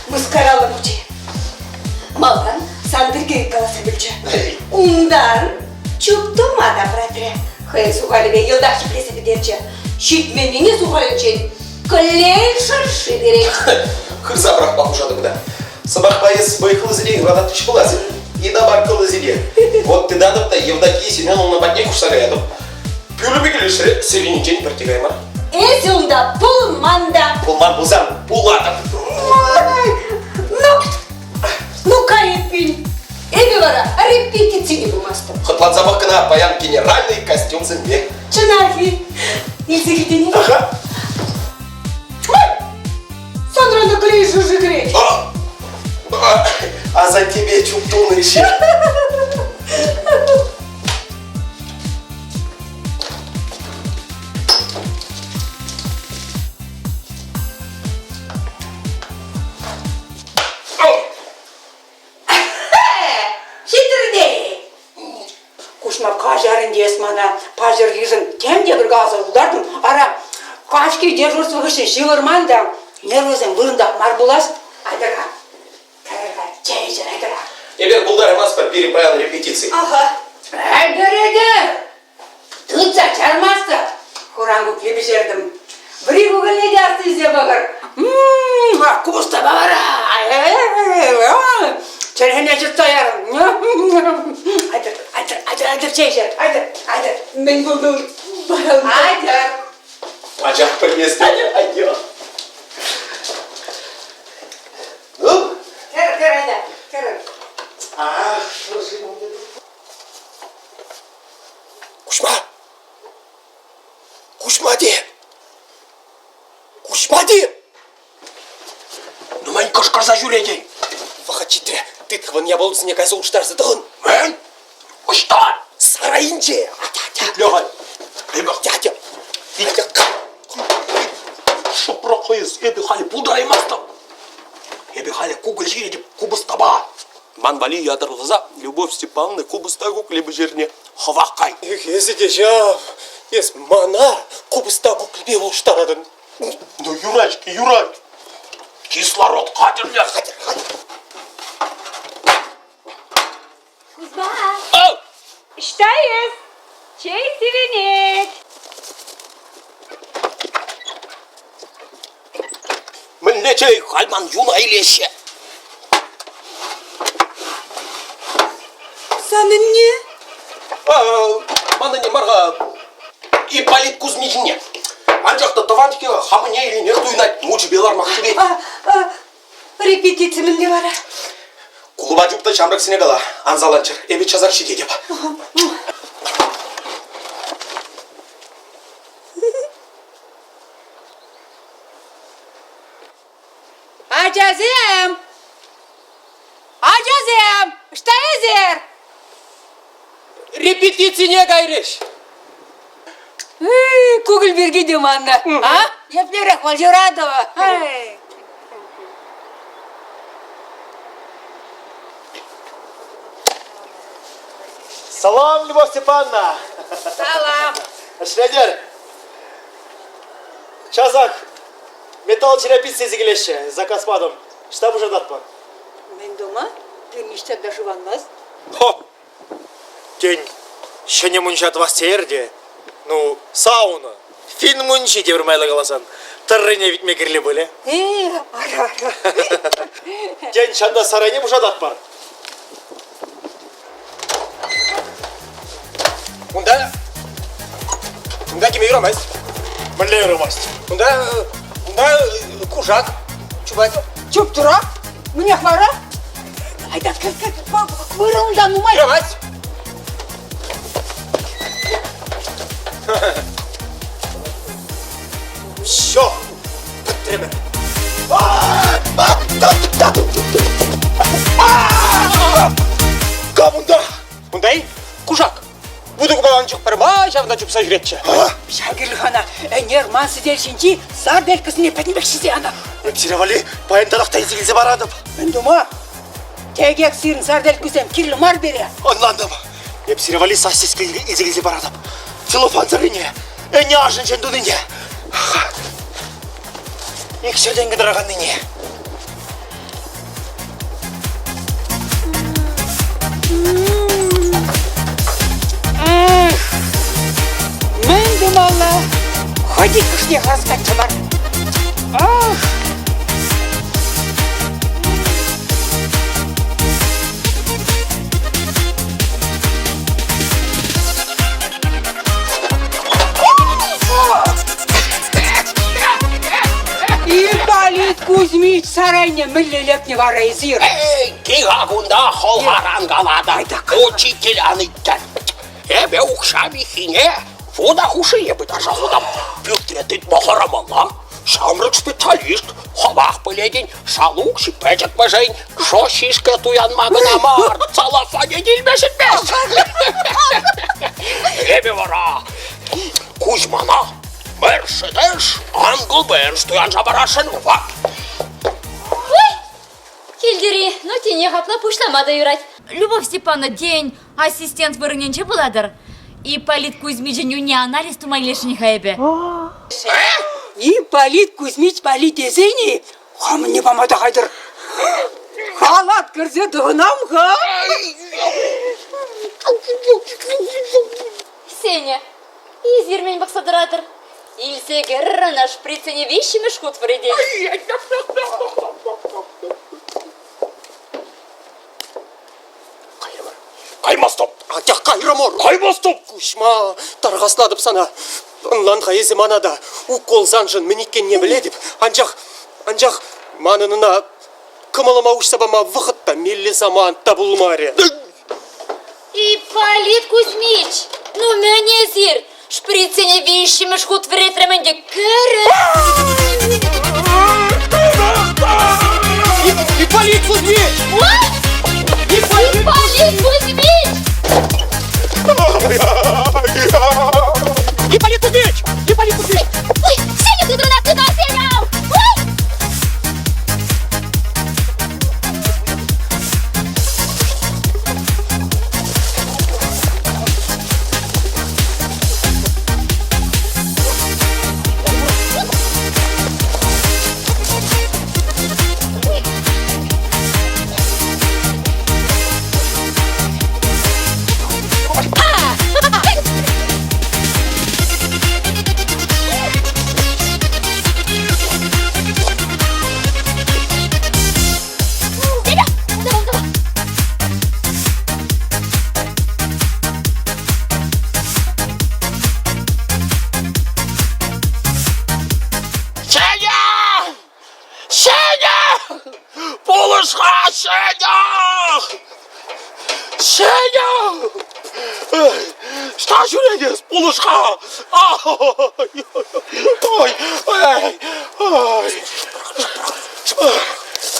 Мускаралы мучи. Малдан сандырге каласы бүлчі. Ундан чуптумада братре. Хай сухалебе елдақшы плесі бідерчі. Шитменіне сухалычен. Клей шаршы берек. Хырса бірақ бақушады бұда. Сабақ байыз байқылы зіле ғада түш боласы. Ида барқылы зіле. Вот ты дадып та Евдокия Семеновна батне кушсары ядып. Пүлі бекелешірі селенечен біртегаймар. Эси унда пулманда. Пулман бұлсам, пулатып. Ну кайыппин. Эбе бара, репетиции не бумастым. Хытлан сабақ кына баян генеральный костюм зімбе. Чынафи. Илсе кетене. Ага. Сандра клей жужи гречь. А за тебе чуптун еще. Хитрыде. Кушма пажарын десмана, пажыр ежін темде бір газы ұлдардың, ара қашки дежурство ғышын шивырманда, нервозен вырындақ мар болас, айдыра. Кәріға, чайжын айдыра. Ебер бұлдар емас бір перепаян репетиции. Ага. Айдыр. Тұтса чармасты. Хурангу клебі жердім. Бірі бүгін неде асты ізде бағыр. Куста бағыра. Çerhene çıktı yarım. Aydır çeyşer. Aydır. Ben buldum. Aydır. Acayip bir mesle. Aydır. Ну? Kere. Кушма де. Ну мен кышқырса жүреді. Вахачитре, ты тхван я был не кайсыл штарсы тхын. Мен? Ұшта? Сарайынче. Лёгай. Эбек тятя. Шыпра қойыз. Эбек хали бұлдар емасты. Эбек хали кугыл жире деп кубыстаба. Манбали ядырлыза, Любовь Степановна кубыстагу клебі жеріне. Хавақай. Есі де жав. Ес мана кубыстагу клебе ол штарадын. Ну, Юрачки. Кислород қадірлер. Kuzma. İşteyiz. Çay sivinik. Мілнечей хальман юна илеше. Senin ne? Мана не марға Ипполит Кузьмичне. Анжақта тавантике хамыне или не туйнать мучи белар мақтыбет. Репетиция min de var. Кулуба жупта шамрак синегала. Анзаланчыр. Эбе чазак шиде деп. Acazem! Acazem! Что езер? Репетиция гайреш. Кугл берги деманна. А? Я плерах Вальжирадова. Салам, Любовь Степановна. Салам. Шредер. Чазак. Металл черепиц сезгелеші. Заказпадым. Штаб уже датпан. Мен дома? Ты ништяк даже ванмаз? Хо. День. Шене мунчат вас терде. Ну, сауна. Фин мунчи девірмайлы қаласан. Тыррыне витме кірлі бөлі. Ара. День шанда сарайне мұша датпан. Унда кеме юрамайсыз? Мүлі үрімаст. Унда кужак. Чубайт. Чуп тура? Мне хвара? Айда, вырылдан умай. Юрамайсыз? Все. Підтримай. Кабунда. Ундай кужак. Буду баланы чуп барма, жавна чуп сажретчі. Шагирлхана, нерман сидельшинчи, сар белкісіне пәтінбекшізе ана. Өксіревали пайындалықта езілзе барадым. Мен дома, тегек сирін сар белкісем кирлі мар бере. Анландым. Өксіревали сасеске езілзе барадым. Телефон зарыне. Әне ажын жендуныне. Ексерден кідірағанныне. Мен думала, ходи кышне разгачы бар. Ипполит Кузьмич сарайне мүллелеп не бар езір. Кигагунда холгаран галада. Учитель аныттан. Эбе укшами хине. Фуда хушие бы даже худам. Пюктретит мохарамала. Шамрык специалист. Хабах поледень. Шалук шипечек бажень. Шо шишка туян магнамар. Цалафане дилмешет бес. Эбе вара. Кузьмана. Мерседеш. Англ берш туян жабарашен вак. Келдери, ну тене хапла пушламада юрать. Любовь Степановна, день ассистент вырыненче буладыр. Ипполит Кузьмич не анализ тумайлешни хайбе. Ипполит Кузьмич полит езені, хам не помада хайдыр. Халат кірзе дығынам ға. Сеня, изермень бақсадырадыр. Илсеге рына шприцене вещими шкут вреден. Қаймастып. Атяқ қайрамор. Қаймастып. Кушма, тарғасладып сана. Онланға езі манада. Укол занжын мінеккен не біле деп. Анжақ манынына кымылыма ұшсабама вғытта мелі заман табылмаре. Ипполит Кузьмич, ну мене зир. Шприцене вещими шкут вредременде кәрі. Ипполит Кузьмич! Ипполит Кузьмич! Ипполит Кузьмич! Ипполит Кузьмич! Ой, Сеня, ты дурак, ты Сеня! Ой! Сеня! Что жүреді бұлышқа? Ой.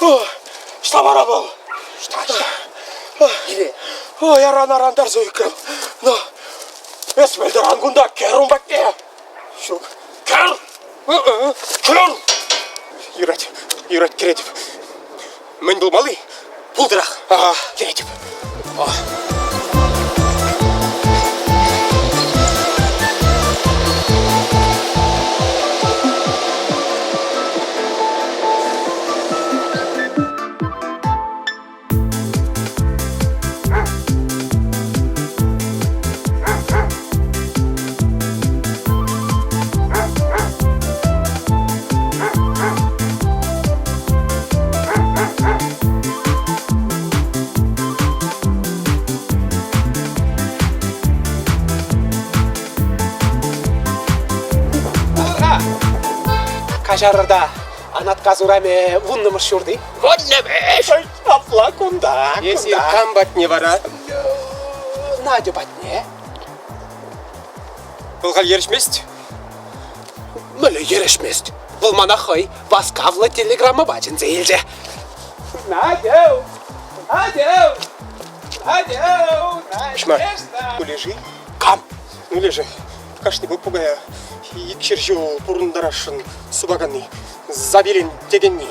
Что бара был? Что? Ой, арандар зойкам. Ну, эсмелдер ангунда керун бакне. Шук. Кер! Кер! Юрат кередіп. Мен бұл малы, пұлдырақ. Кередіп. Кашарда анатка зураме вуннымыш шурды. Воннемеш! Апла кунда. Если камбат не вара, Надя батне. бұлғал ерішмест. Мөлі ерешмест. Бұл мана хой баскавлы телеграмма бачын зейлже. Надя! Надя! Надя! Шма, улежи. Кам? Улежи. Кашни бұл пугая. Икшержу бұрындарашын субағаны. Забелін дегенні.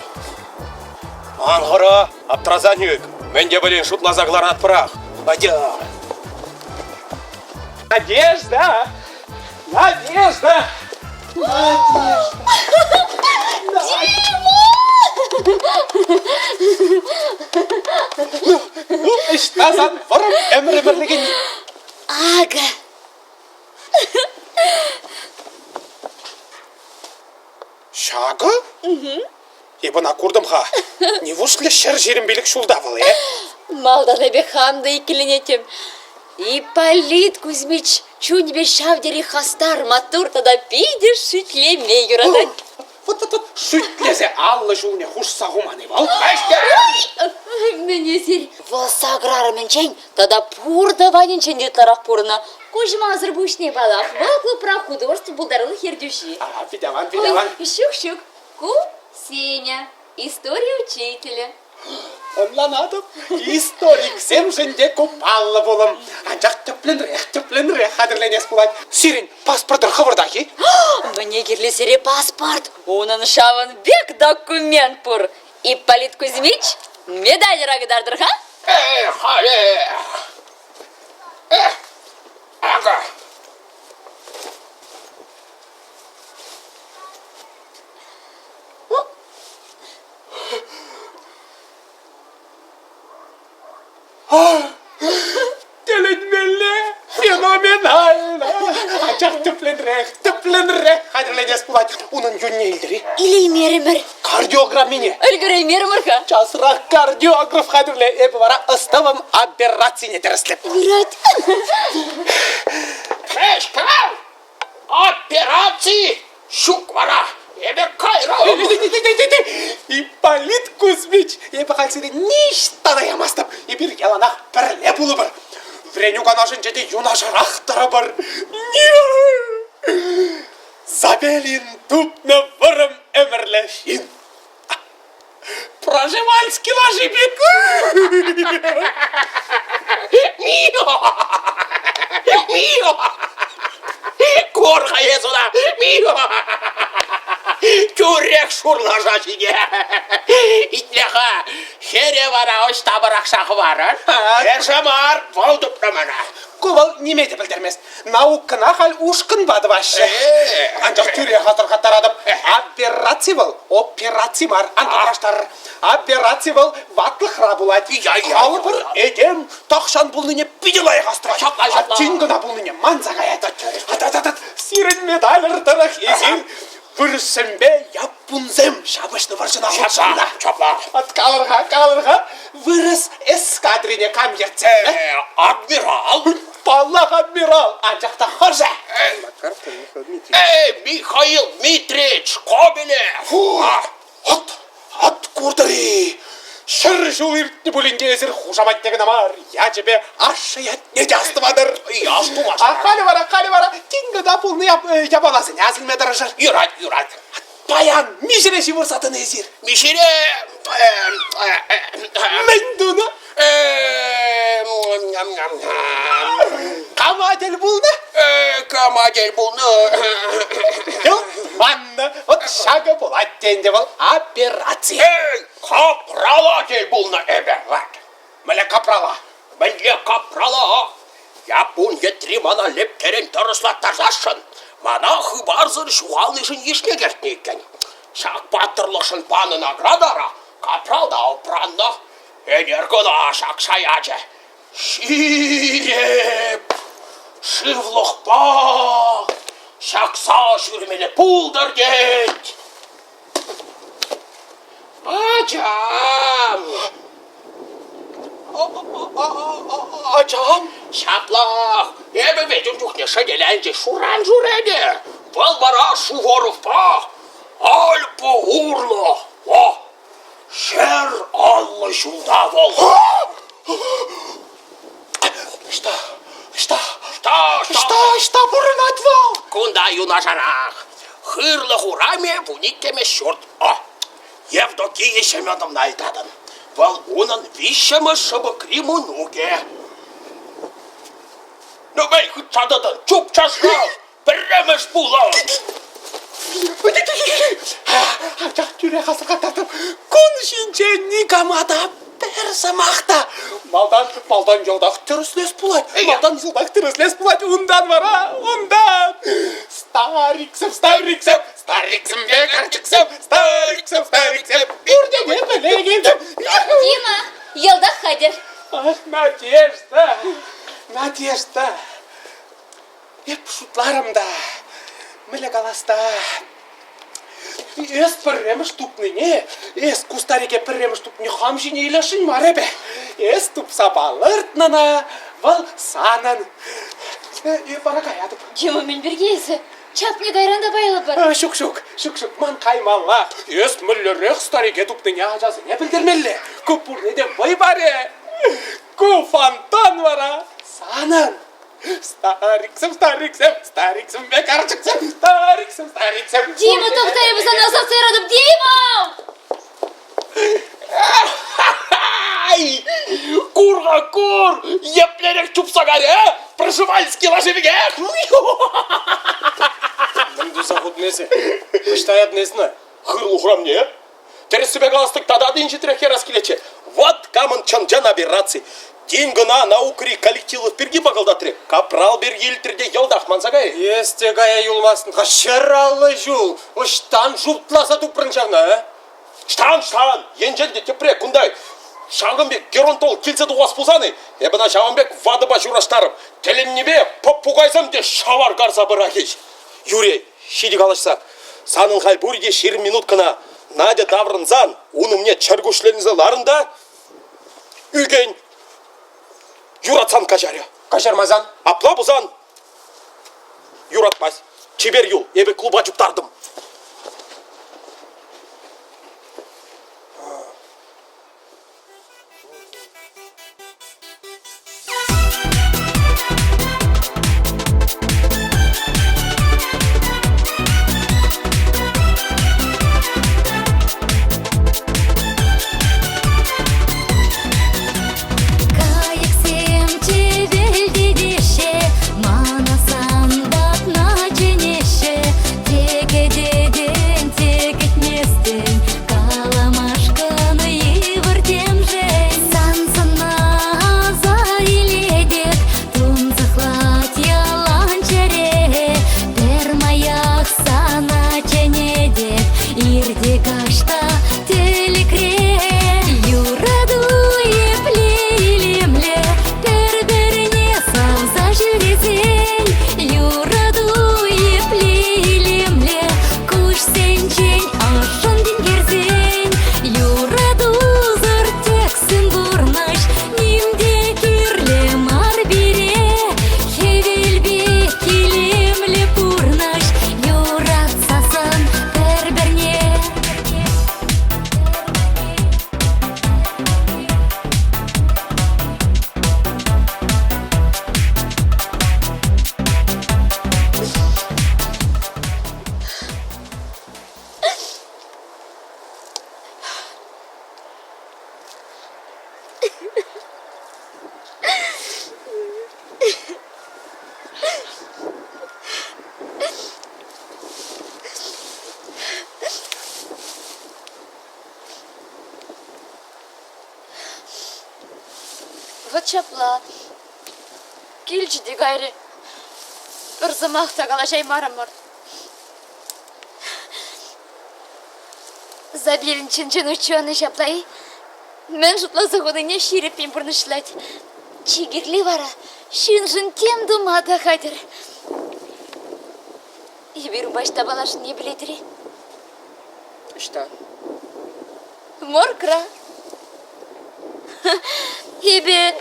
Аңғыра, аптразанюк. Менде білін шутлазағлар атпырақ. Адя. Надежда! Надежда! Ну, іштазан вұрым әмірі-бірлігін. Ага. Шағы? Ебіна көрдім ха. Не вұшлы шыр жерін белік шулдавыл, Малдана бехамда икеленетем. Ипполит Кузьмич, чуньбе шавдери хастар матур, тогда пидешь шитлеме юрадать. Вот, шүтлесе аллы жуне хуш сағуманы бол. Мне зер. Волсаграр менчень, тогда пурда ванинчен детларах пурна. Кузьма азырбушне балах, ваклы про художество булдарылых ердюши. Пидаван. Щук-щук. Сеня. История учителя. Онланадым. Историк сем жінде купаллы болым. Анжақ төплінірек қадірленес болады. Сирен, паспорттар қывырдаки? Мне кирлесере паспорт. Унын шавын бек документ пур. Ипполит Кузьмич, медаль рагдардыр, ха? Ага. Теленмелле, феноменально. Анжақ төплінірек қадірленес болады. Унын юнне елдері. Или мермер. Кардиограф мене. Өлгірей мермер, ха? Жасырақ кардиограф қадірле. Эбі бара ұставым операцияне дәріслеп. Юрат. Кал! Операции! Шук вара! Эбе кайра! Ипполит Кузьмич! Эбе қалсыды ништа даямастым. Эбір яланақ бірле бұлы бір. Вренюға нашын жеде юнашарақтыры бір. Забелин тупны вырым әмірләшін. Проживальский ложибек! Мио! Корға езуна! Мио! Көрек шурлажа жиге! Итлеға, хере вара ош табырақ шағы барыр. Эшамар, валдып намана. Көбіл немеді білдірмес. Наукына қал ұшқын бады башы. Анжақ түре қатырға тарадып. Операция был, операция бар. Антықаштар. Операция был, ватлықра болады. Қалы бір едем, тақшан бұлныне пиделай қастыра. Тингіна бұлныне манзаға еді. Сирен медалір тұрық езін. Вырысымбе япунзем шабышны варшына құлшында. Қалырға. Вырыс эскадрине камерцем. Адмирал. Баллах адмирал. Анжақта қыржа. Михаил Дмитриевич Кобелев. От көрдірі. Шыр жол ертті бөлінге әзір құжамат деген амар. Я жебе ашы не жастымадыр. Қалі бара. Теңгі да пұлны ябаласын әзілмедір жыр. Юрат. паян мишереши вурсатын эзир. Мишире. Мендуна. Камадел булна. Камадель булны. Манна вот шага болат денде бол операция. Капрала дел булны эбе. Мэле капрала. Менде капрала. Япун етри мана лептерен тарыслаттарзашын. Мана хыбарзыр шуғалышын ешке кертне екен. Шақ батырлышын паны наградара. Капрал да опранна. Энергода шақ шаячы. Ширеп. Шывлықпа. Шақса жүрмелі пулдыр дед. Ачам. Ачам. Шаплах. Эбе ведем духне шаделенде шуран журеде. Балбара шуворовпа. Альпы урлы. О. Шер аллы жулда бол. Что бурын отвал? Кунда юна жарах. Хырлы хураме буникеме шорт. О. Евдокия Семеновна айтадын. Вал унын вишемы шыбы кримунуге. Ну бей хытчадыдын, чуп чашкал. Бірремеш булын. Ачақ жүре қасыға тартып, күн шинче никамада перса мақта. Малдан жолдақ түріслес бұлай. Малдан жылдақ түріслес бұлай. Ундан бара, ундан. Стариксым, бекарчыксым, стариксым. Үрдене білегенсім. Дима, елда хадер. Ах, Надежда. Еп шутларымда, мілі қаласта. Эс пірреміш тупныне, эс кустарике пірреміш тупны хам жіне илашын маребе. Эс туп сапалыртнана, вал санын. Бара каядып. Дима мен бергейсі. Чапне гайранда байлы бар. Шук, ман каймалла. Эс мүллерек старике тупныне ажасы не білдермелі. Көп бұрнеде бай баре. Көп фонтан бара. Санын. Стариксым, бекарчыксым, стариксым. Дима, тоқтай біз ана асоциирадып, Дима! Кур! Епленек чупсагаре! Проживальский ложевиге! Мынду заходнесе. Мыштай однесна. Хырлу храмне. Терес себе галастык тада динчи трехе раскилече. Вот камын чанжан операции. День гына наукри коллективы перги багалдатры. Капрал бер елтерде елдах мансагай. Есте гая юлмасын. Хашералы жул. Оштан жупласа тупрынчавна, а? Штан! Енжелде тепре кундай. Шағынбек геронтол келсе дуғас пузаны. Эбіна Шағынбек вадыба жураштарым. Теленнебе попугайсам де шавар гарса бырахеш. Юрий, шиди қалашса. Санын хай бурге 20 минут кына. Надя даврынзан, уны мне чаргушленізі ларында. Үйген. Юратсан кажаря. Кажармазан. Апла бузан. Юратмас. Чебер юл. Эбе клуба жуптардым. Манасан дат начинеше, теге вот чапла. Келчиде гайры. Бір замақта қалашай марамыр. Забелін чын-чын ученый шаплай. Мен жұтласы ғодыне шереппен бұрнышлайды. Чигерли вара, шын-жын тем думада қадыр. Еберін башта балашын не біледірі? Что? Моркра. Ебе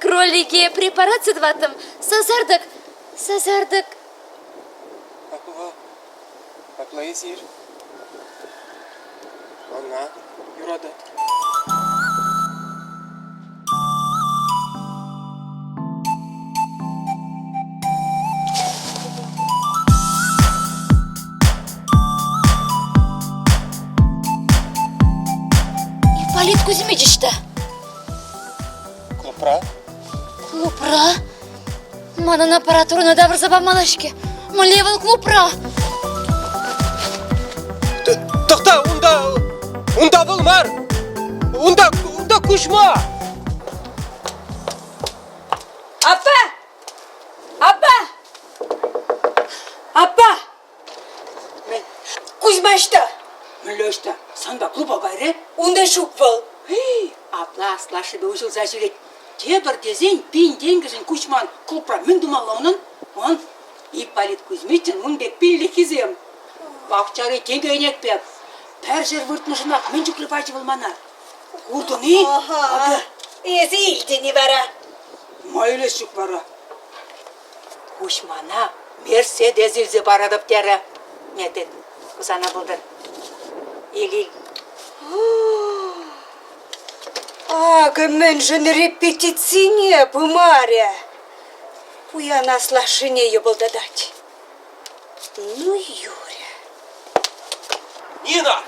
кролиге препарат сыдватым. Сазардық. Апла есер. Ана, юрады. Ипполит Кузьмич-то. Клупра? Клупра? Манан аппаратураны да бір забамалашке. Млевал клупра. Тоқта, унда болмар. Унда күшма. Апа! Мен Кузьма ішті. Мүлі ішті. Санда клуба гайры. Онда шук бол. Апла аслашы да ұшыл зашырет. Тебір дезен пейін денгізін Кузьман клубра мен думалауның. Он Ипполит Кузьмичтен мұн бек пейлі кезем. Бақчары тегейнек бек. Пәр жер вұртмышынақ мен жүклі бачы болмана. Урдуны? Ага. Есі илдені бара. Майлы шук бара. Кузьмана Мерседес илзе барадып дәрі. Нетет, кусана болдыр. Или... Ага, мен жын репетицине бумаря. Уяна слашыне ебылдадать. Ну, Юря. Нина!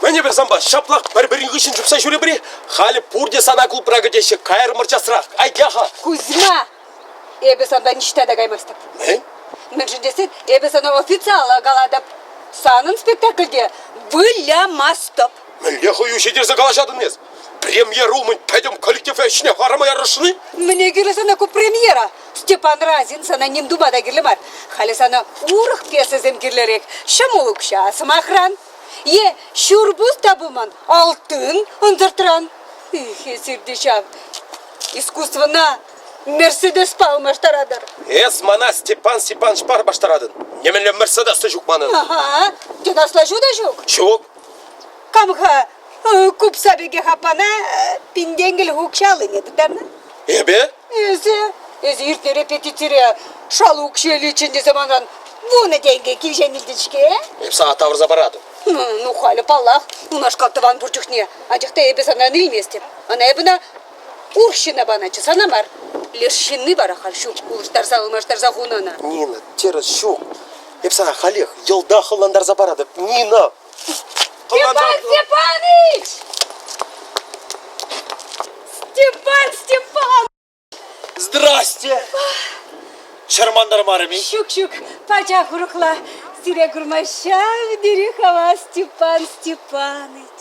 Мәне бір замба, шаплақ бір-бірін үшін жүпса жүре бірі, халі пұрде сана клубрағы деші қайыр мұрчасырақ. Айкяға! Кузьма! Эбе санда ништа да гаймастып. Мен? Мен жын десет, эбе сана официала галадып. Санын спектакльде вылямастып. Мен леху ющедерзі қалашадын ез. Премьер умын пәдім коллектив әшіне қарамай арышыны? Мне гирлі сана ку премьера. Степан Разин сана нем думада гирлі бар. Халі сана урық пьесызем гирлерек. Шамулукша, самахран. Е, шурбуз табылман, алтын, ындыртыран. Есердешав. Искусствына Мерседес палмаштарадыр. Мана Степан шпар баштарадын. Неменле Мерседесті жүк манын. Ага, тен аслажу да жүк. Жүк? Камға күп сабеге хапана пинденгіл хукшалы недідарна. Эбе? Ezi irte repetitire şaluk şeli içinde zamandan bunu denge kivjenildişke. Саға тавырза барады. Ну хали паллах, у наш калтыван бурчухне. Ажықта ебе сана нилместеп. Ана ебіна уршина баначы санамар. Лешшины бара халшук улыштар салымаштар захунана. Нина, терес шук. Саға халех, елда қыландар барады. Нина! Степаныч! Степан! Здрасте. Шармандар марами. Şuk, paça kurukla, sire kurmaşa, diri hava Степан Степаныч.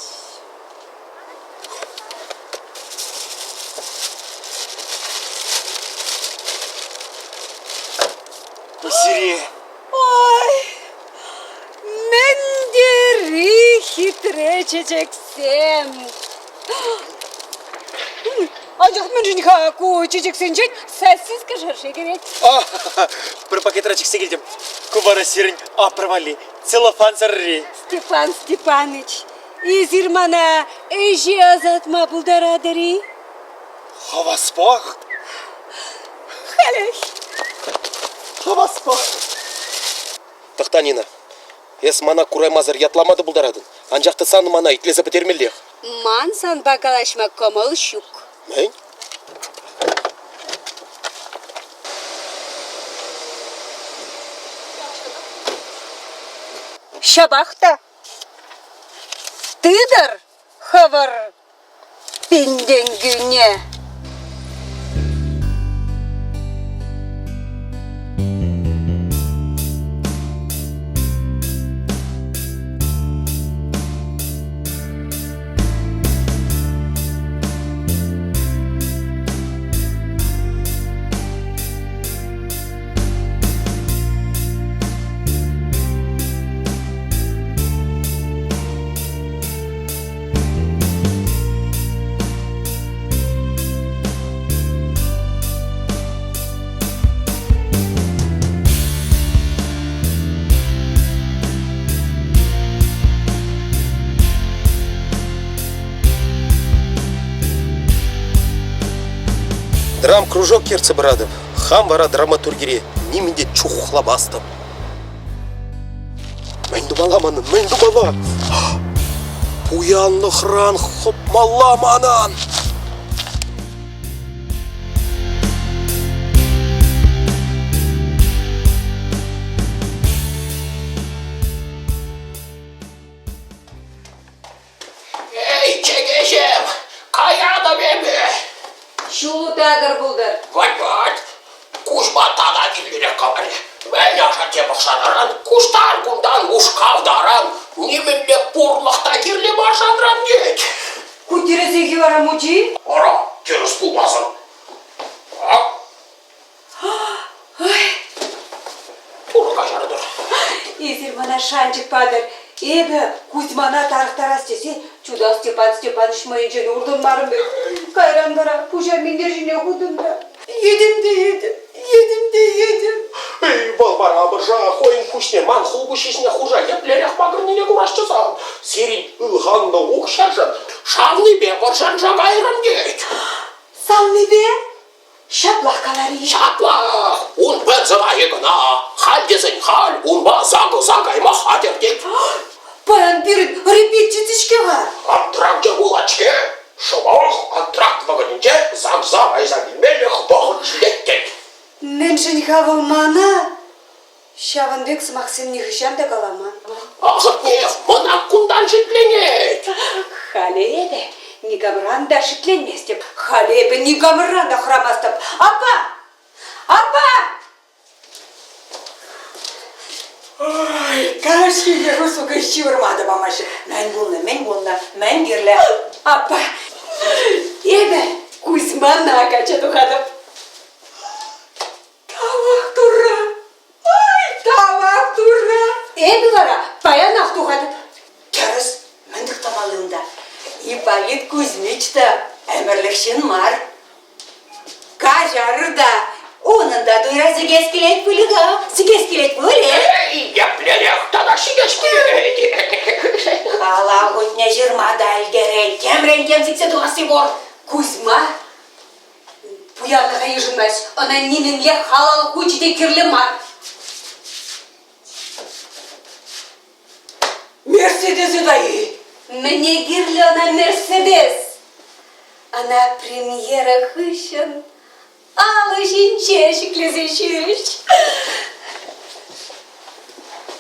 Сире. Ой, мен deri hitrечечексем. Acık мен жинха көчечексен жет, сәссіз кішірше керек. Бір пакет рачексе келдім. Кубара сирін апырвали. Целлофан зарри. Степан Степаныч, изирмана эжи азатма бұлдарадыры. Хаваспах. Халеш. Хаваспах. Тақта, Нина. Мана кураймазыр ятламады бұлдарадын. Анжақты саны мана итлезі бітермелдех. Ман сан бакалашма комал щук. Мен? Шабахта. Тыдар хавар пинденгüne. кружок керце брадым. Хам бара драматургире. Нимінде чухлабастым. Мен думаламанын, мен думала. Уянлы хран хоп маламанан. Ey çekeceğim. Kayada bebe. Şulutadır buldur. Vat. Kuşma tada gillire kabari. Ben yaşatı başladıran. Kuştar kundan kuş kavdaran. Niminle purlukta girli başladıran geç. Kutiresi var muci. Ara, gerisi bulmasın. Ha? Purlu kaşarıdır. Если mana şancık padır. Ebe Kuzmana tarıktaras dese, Çuda Stepan Stepaniş mayınca urdun varım be. Kayrandara, puşa minderjine hudum da. Yedim de yedim, yedim de yedim. Ey, balbara bırja, koyun kuşne, man хулбы шишне хужа, еплерях багырнине курашчысан. Серин ылғанды оқшашын, шавны бе бұржан жағайрын дейт. Salmi be, şaplak kalari. Şaplak, un bir zıvayı gına, hal desin hal, un ba zagı zagayma hadir deyt. Bayan bir repetitişke var. Attrakçı bulaçke, şıvaq, attrakt bagınınca zag zagayza bilmelih bağın çilek deyt. Menşin kavalmana. Şavanbek Maksim Nihişan da kalaman. Ahıt ne, mınak kundan şitlenet. Хале de Nigamran da şitlenmez deyip. Хале be Nigamran da hıramaz deyip. Appa! Appa! Ой, кашки я сука щурмада мамашы. Мен болна, герле. Appa! Ebe Kuzmana kaça tuhadım. Tavak turra. Ay, tavak turra. Ebe vara bayan ah tuhadım. Karıs, mendik tamalında. İpalit Kuzmiç da emirlikşin var. Kajarır da. Onun da duyra sigeskelet pülüga. Sigeskelet böyle. Ey, yeplерях tadaşı geçti. Hala gutne jirmada ilgere. Kemren kemsikse duası bor. Kuzma bu yanlığa yürümez. Ona niminle halal kucide kirli var. Mercedes'i dayı. Мне girli ona Mercedes. Она премьера хыщен. Алышын чешікли зешеш.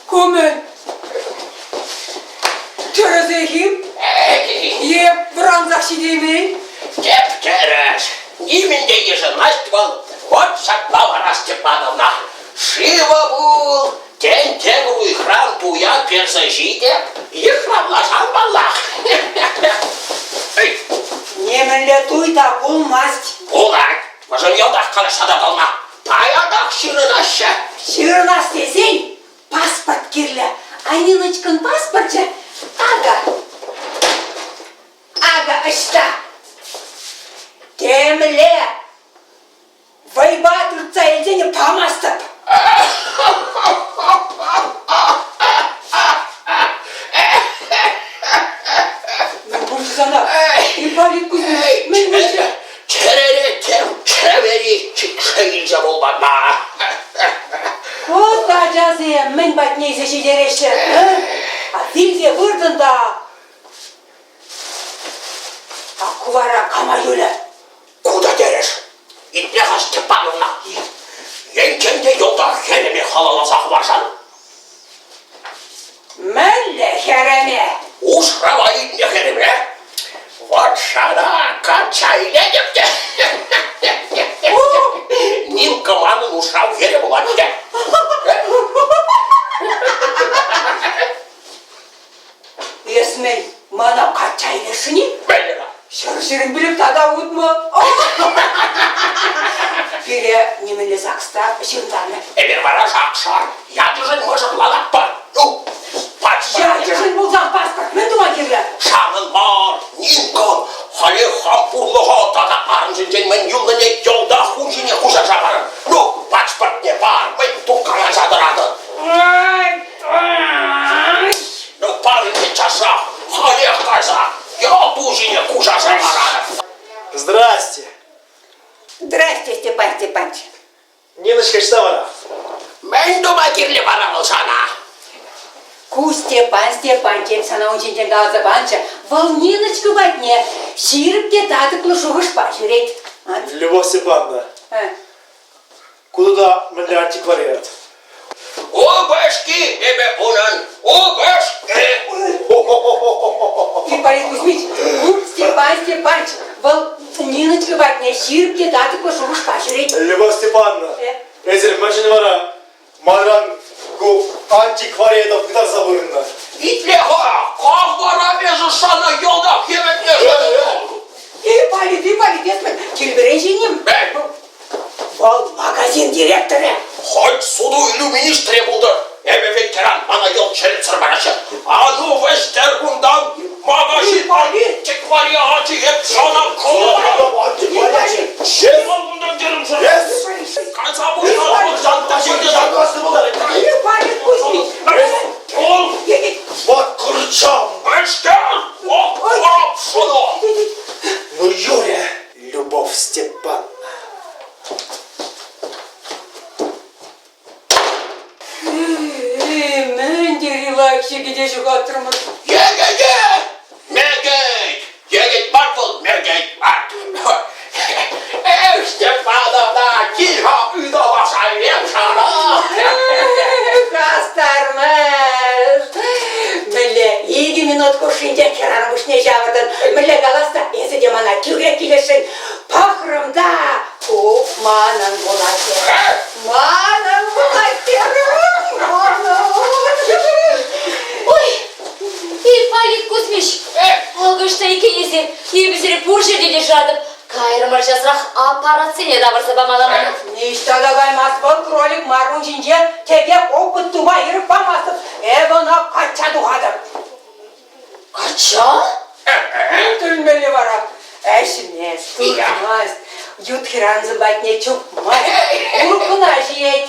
Kumen. Terezehim. Ye Fransa şidemi. Тептереш, именно еженасть был, вот Шаклавара Степановна. Шива был, тен-тегру и храм туя персажите, и храмлашан баллах. Эй, Немеле туйта bulmast. улак, важельёдах калашада долма, таядах ширынаща. Şırnas desen pasport kirle. Anilочкın pasportça. Aga işte. Temle. Вайбатырца елдені памастып. Мен бұл sana. İpalit Kuzmiç. Men bu Çereretem, çeveri, çıkşayınca bulmakma. Kosta cazıya men bat neyse şidereşir. A filze vurdun da. A kuvara kama yöle. Kuda derir. İbneha Stepanovna. Yenkende yolda heremi halalasa varsan. Men de hereme. Uşravayı ne heremi? Vatşana kaçayla de. Nim kamanın uşrav heremi ulan de. Esmey, mana kaçaylısını? Belli lan. Şırşırın bilip tada utma. Biri немеле закста şırdanı. Emir vara şakşar. Yadıжын mıжırlalak var. Ya yaşın bulsan pasport, men duma kirle. Şanın var, Ninkan, hali hampurluğa tada arınçın men yılını yolda hujine huşa şaparım. No, pasport ne var, men tukana şadıradın. No, parın ne çaşra, hali kaysa, ya hujine huşa şaparım. Здрасте. Здрасте, те, Степан Степанович. Ниночка, что вара? Мен дума кирле бара болсана. Ку Степан Степанович, сана очень тянгал забанча. Волниночку ватне. Ширып те таты клушугыш паширет. Любовь Степановна, куда мы для антиквариат? О башки, эбе унан. О башки. Ипполит Кузьмич, ку Степан Степанович. Волниночку ватне. Ширып те таты клушугыш паширет. Любовь Степановна, эзер машина вара. Маран ку антиквариатов куда заборында? Итлеха, как бара между шана йолда хеметне. Ипполит, есмен, телебережением. Вол магазин директоры. Хоть суду или министре буду. Эбе ветеран, мана йол черепсер барашы. А ну вестергундан, магазин антиквариаты еп шана кулы. Шемалгундан жерімсір. Kansa bu janta şimdi Согласны были? Ипполит Кузьмич. Ol, Вот кричам. başkan, o korap şunu. Ну, Юрия, Любовь Степановна. Мен дерилакши гиде жугатырмын. Yegit Marvel, Megit Mart. Степановна, тихо, удовольствием шара. Кастармаш. Міле, 2 минутку шинде кераны бушне жавырдын. Міле галаста, есі де мана кюрек келешін. Пахрымда, о, манын болады. Манын болады. Ой, Ипполит Кузьмич, алғышта екенезден, ебізері бұл жерде де жадып, кайрымыр жасырақ аппарацияне дабырса бамаламаны. Ништа дагаймас бол кролик марун жинже, теге опыт тума иріп бамасып, эвана кача дуғады. Қача? Түлмелі бара. Әшімес, тұлмас, ютхиранзы батне чупмас, ұрқына жиет.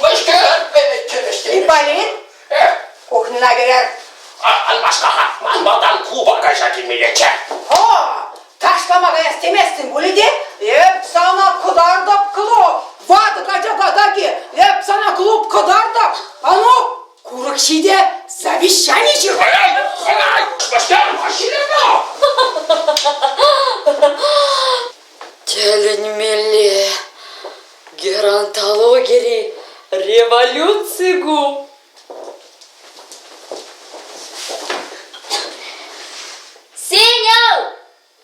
Ипполит, кухнына керер. Almaşkaha, manmadan Kuba kaçak milletçe. Ha, taşlamaga istemezsin bu lidi. Hep sana kadar da kılıp, vadı kaça kadar ki, hep sana kılıp kadar da. Ano, kuruk şide zavişşanici. Hayal, başkan, aşırı. Теленмеле, геронтологери, революцию.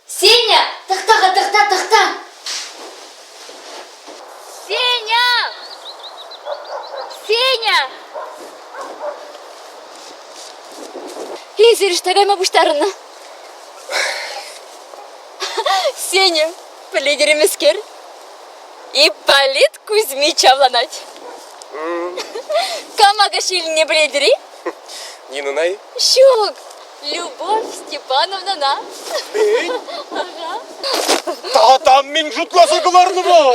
Сеня, тахта. Сеня. Езер штагайма буштарына. Сеня, полидеремескер. Ипполит Кузьмич авланать. Камага шиліне біледірі? Нинунай. Щук, Любовь Степановна на. Татам мен жұтласы қыларны ба.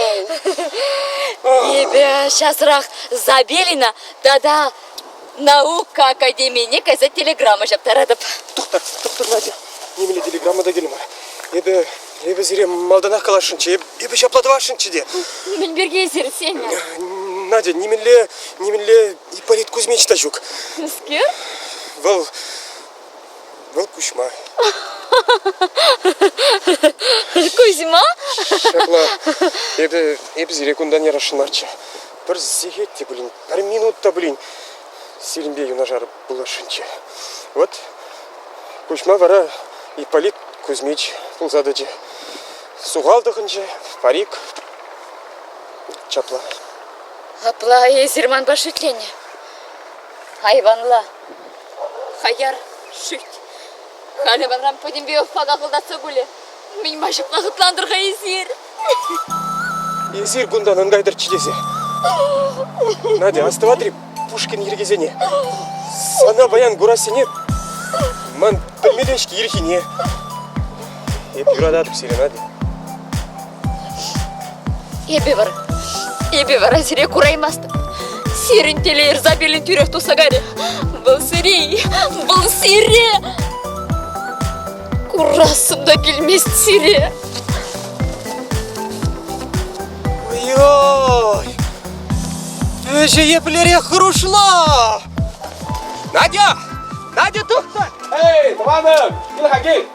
Ебе, шасырақ Забелина, дада наука академияне каза телеграмма жаптарадып. Тоқтар, Надя. Немеле телеграммада келім. Ебе зире малданақ қалашынчы, ебе шаплатывашынчы де. Мен берге зір, Сеня. Надя, немеле Ипполит Кузьмич та жүк. Скер? Выл кушма. Кузьма? Шапла, ебе зире күндан ярашынарчы. Бір зегетте, бір минутта, селінбе юнажары бұлашынчы. Вот, кушма вара Ипполит Кузьмич пулзады же. Суғалдығынчы, парик, чапла. Апла езерман башütлене. Хайванла. Хаяр шүт. Халі барам подембеу пағақылдатса гуле. Мен машып лағытландырға езер. Езер күндан ыңдайдырчы десе. Надя, астывадри Пушкин ергезене. Сана баян гурасене. Ман білмелешки ерхине. Еп юрадатып сире, Надя. Ебе бар азире кураймастым. Сирин телер Забелин тюрек тусагаре. Был сире. Курасым да келмес сире. Ой-ой! Өже еплере құрушла! Надя! Надя, тоқта! Эй, туғаным, кел хакел.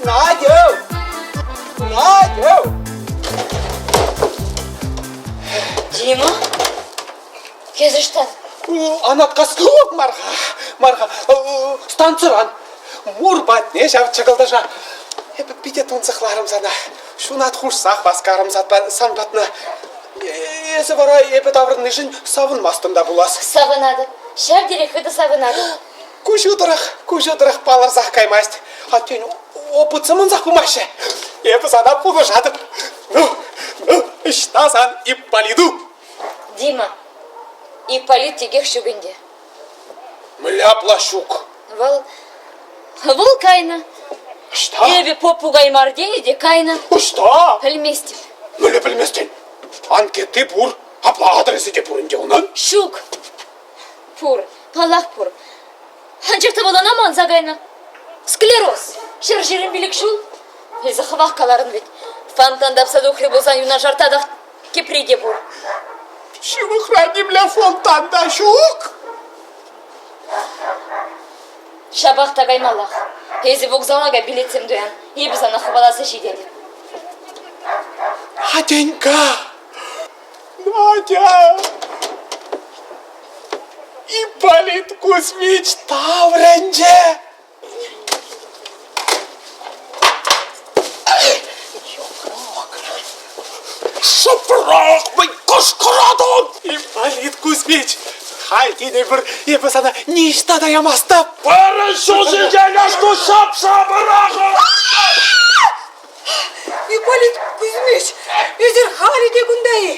Надя! Надя! Дима? Кезіштен? Анаткасы марға, станцыран. Мурбат не жав чығылдыжа. Бите тұнсықларым сана. Шунат хушсақ басқарым санбатына. Есі бара епі таврын ішін савынмастында бұлас. Савынады. Шәр дерекіді савынады. Күшудырық баларсақ каймайсты. Аттен опытсымынсақ бұмашы. Епі сана бұлы жадып. Іштасан Ипполиду. Дима, Ипполит тегек шүгінде. Мляпла шук. Выл кайна. Шта? Эбі попугай мардені де кайна. Шта? Білместім. Мүлі білместен. Анкетті бұр, апла адресі де бұрынде онан. Шук. Пур, палақ пур. Анчақта болан аман загайна. Склероз. Шыр-жирін білік шул. Езі қывақ қаларын бет. Фонтандап садухлы болсан юна жартадақ кеприде бұр. Шывықрани бля фонтанда шук. Шабақта гаймалақ. Езі вокзалага билетсем дуян. Ебіз ана қываласы жидеді. Наденька! Надя! Ипполит Кузьмич Тавренже! Шыпырақ мый қышқырадым! Ипполит Кузьмич! Хальтине бір епі сана ништа даямаста! Бәрі сөзілген ашты шап-шабырағы! Ипполит Кузьмич, өзір хали де күндайы.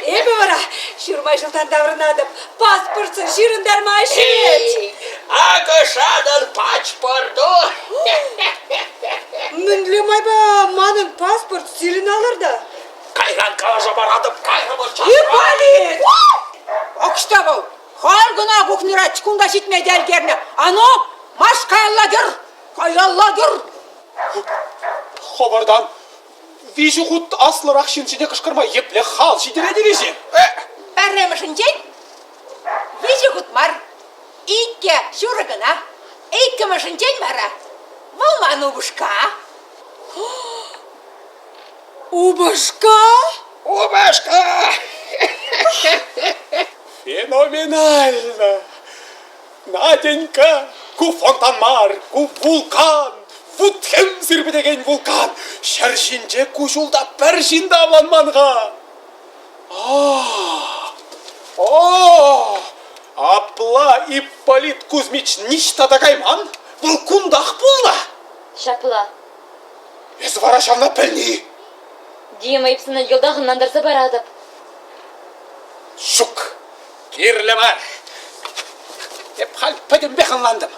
Эбі бара, 20 жылдан даврынадым. Паспортсын жирындар машет. Агышадын пачпорду! Мүнлемай ба, манын паспорт сирин алырда. Кайран қалажа барадып, кайрымыз Ипполит! Акшта бол, хар гына кухнера чкунда житме дәргерне. Ано, маш каяллагер. Хабардан, вижу худ аслырақ шинчине кышкырма епле хал шидере дережен. Бәрремішін жен? Вижі құтмар. Икке шурығына. Икке мышын жен бара. Волман убышка. Убышка? Убашка! Феноменально! Наденька, ку фонтанмар, ку вулкан, вутхем сірбедеген вулкан, шәршінже кушулда пәршінді авланманға. Апла Ипполит Кузьмич ништа дагайман, бұл кундақ бұлна. Шапла. Есі вара шавна пәлні. Дима ипсына елдағынан дарса барадып. Шук, кирлемар. Еп хал пәдім бекінландым.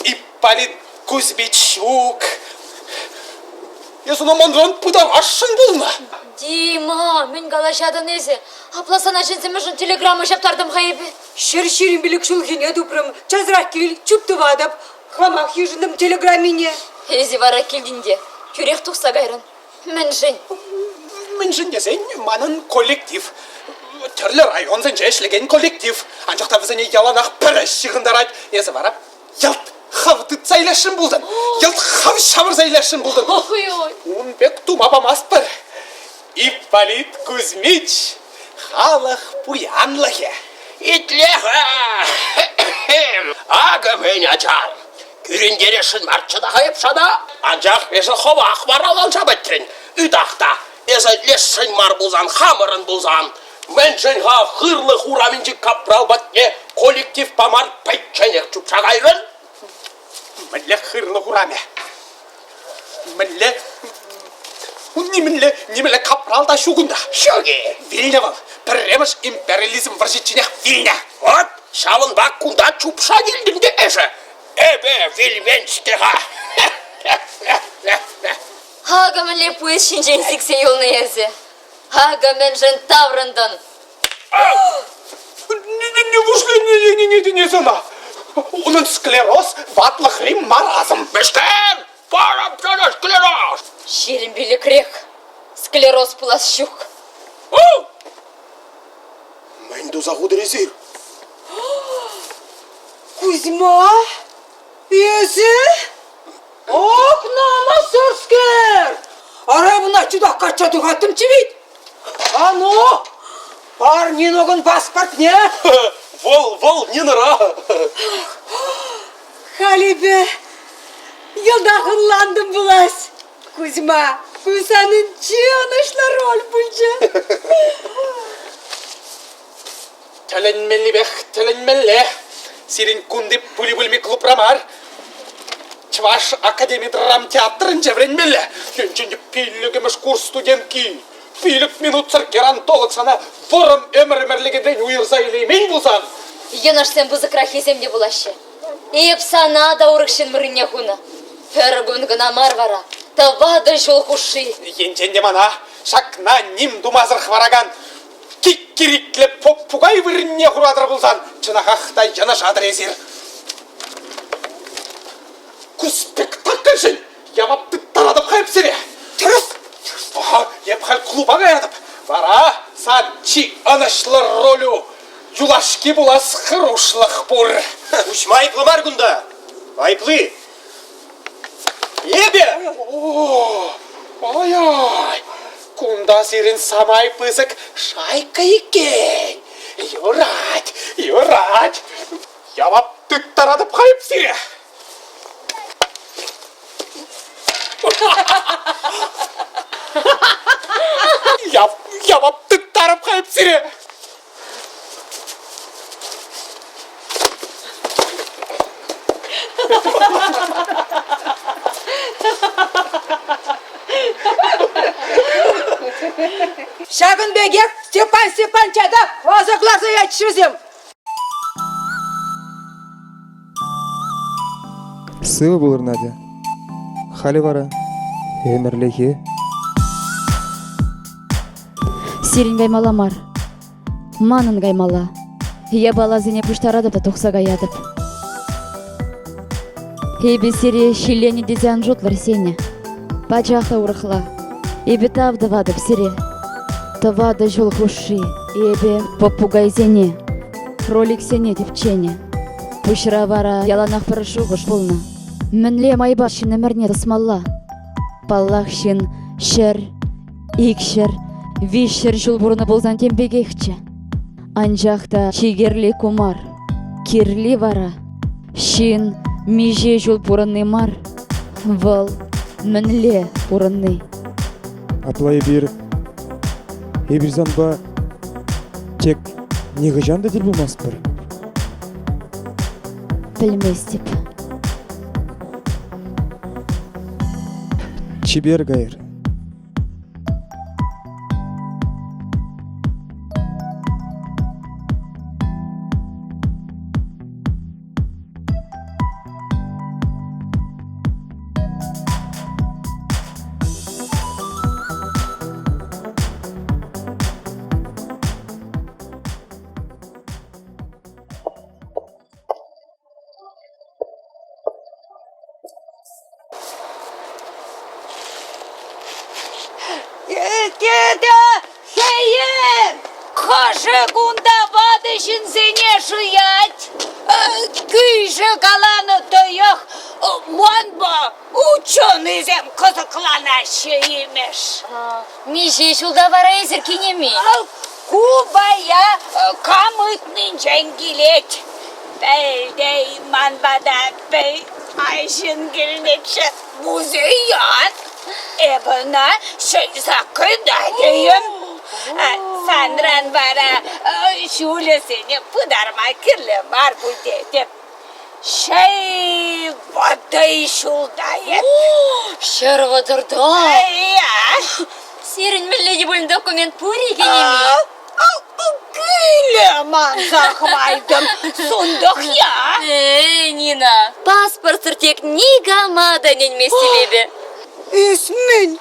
Ипполит Кузьмич шук. Есуна мандран пыдан ашшын болна. Дима, мен галашадын езі. Апла сана жінсімішін телеграмма жаптардым ғайбі. Шыр-ширин білік шулхине дупрым. Чазырақ кел, чүпті вадып. Хамақ ежіндім телеграммине. Езі вара келдінде. Күрек тұқса ғайрын. Мен жын. Мен жын десен, манын коллектив. Түрлі районзын жәшілген коллектив. Анжақта бізіне яланақ пірі шығындар айт. Езі барап, ялт хавды цайлашын болдым. Ялт хав шабыр зайлашын болдым. Ой-ой. Он бек тумапамас бір. Ипполит Кузьмич, халық пуянлығы. Итлеға! Ағы мен ачар. Күріндерешін марчыда қайып шада. Анжақ есі қова ақбар алан жабыттырын. Үдақта есі лесшін мар бұлзан, хамырын бұлзан. Мен жынға қырлы хураминжі капрал батне коллектив памар пәйтченек чүпшағайрын. Мілле хырлы құраме. Немеле капралда шугунда. Шоге. Вильня был. Премеш империализм варжичинях Вильня. Вот, шалын бак кунда чупша келдімде әжі. Эбе Вильвенштеға. Ага міле пуыз шинжен сіксе елны езі. Ага мен жын таврындын. Не зона. Onun скleroз, ватлых рим маразм. Мештер! Парам жана склероз! Шерін білі крек. Склероз пулас щук. Мен дозагуды резир. Кузьма? Есі? Окнама сөрскер! Арабына чудақ қачаду қаттым чевейд. Ану! Парнин огын паспорт не? Вол, не нара. Халибе, yıldağınlandım bulas. Kuzma, bu senin çiğanışla rol bulca. Tölenmeli. Сирин кунди пули-пульми клуб рамар. Чваш академия драмтеатрын жевренмели. Енченде пиллігіміш курс студентки. Пилік минут циркерантолог сана вырым өмір-өмірлігінден уйырса илеймейн бұлсан. Енаш сен бұзы крахеземде бұлашы. Еп сана да ұрықшын мұрынне хуны. Фергун гына марвара. Тавады жол хуши. Енченде мана шакна ним думазыр хвараган. Киккирикле поппугай вырынне хурадыр бұлсан. Чынахақтай жана жадыр езір. Спектакль жын. Явапты тарадып қайып сире. Түріс. Еп хал клуба қаядып. Бара, сан чи анышлы ролю. Юлашки булас хырушлық бұр. Ушма айплы бар күнда. Айплы. Ебе! Ой-ой. Кунда сирин самай пызык шайка екен. Юрать. Явапты тарадып қайып сире. Явапты тарып қайып сире. Şagın begek, Stepan çada, vazı glazı yetişirdim. Сывы булыр Надя. Халі бара. Өмірлігі. Сирин гаймаламар. Манын гаймала. Я бала зене пуштарадып та тоқса гаядып. Эбе сире шилени дезян жотлар сене. Бачахта урыхла. Эбе тавды вадып сире. Тавады жол хуши. Эбе попугай зене. Кролик сене тепчене. Пушра вара яланах парашугыш полна. Мінле майбашын өмірне тысмалла. Паллахшын шыр, икшір, вишшір жыл бұрыны болзан тембегекчі. Анжақта чигерли кумар, кирли вара. Шин меже жыл бұрыны мар. Выл мінле бұрыны. Аплай бір. Ебір занба тек неғі жанды дел болмас бір. Білмес деп. Чибер гайр. Деда, хейен! Қашы күнда бадышын зене жиять. Күйші қаланы тұйық. Монба, ученый зем қызықланашы емеш. Меже шулда вара езір кенеме. Кубая камытның жәңгелет. Бәлдей манбада бәй айшын келмекші музейян. Эбіна шайсақы дайдайым. Сандран бара шулесіне пыдарма кірлі бар бұл деп. Шай воды шулдает. Шарвадырда. Я. Сирин милледи бөлін документ пөреге неме. Гүлеман захвайдым. Сундық я. Нина, паспорт тек нигамада ненме себебі. Үсмін.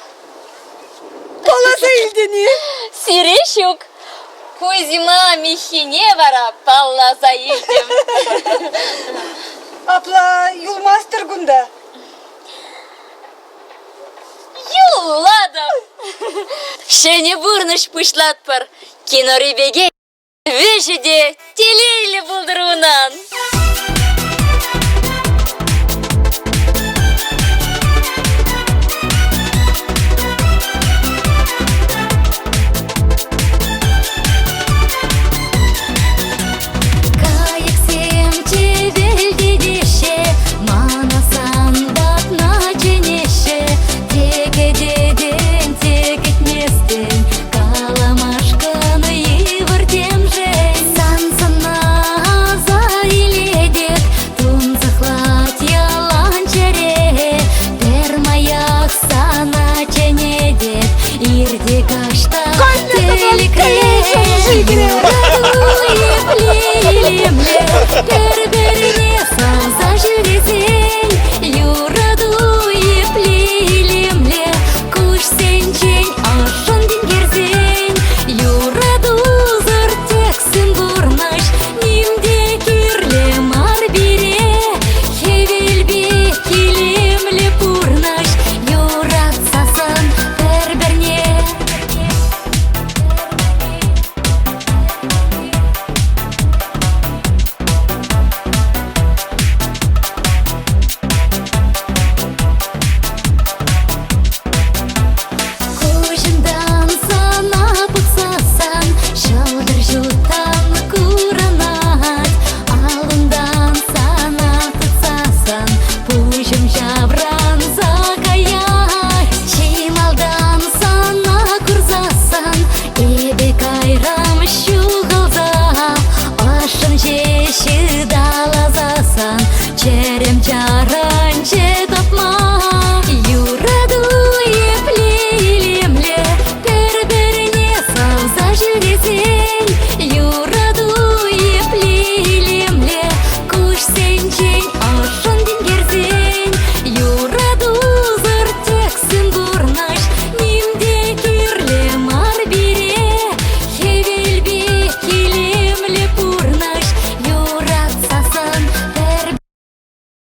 Поласа елдені. Сирешук. Кузьма михине вара паллаза елдем. Апла юлмастыр гунда. Юладым. Шене бұрныш пышлат пар. Кинорибеге вешеде телейлі бұлдыруынан.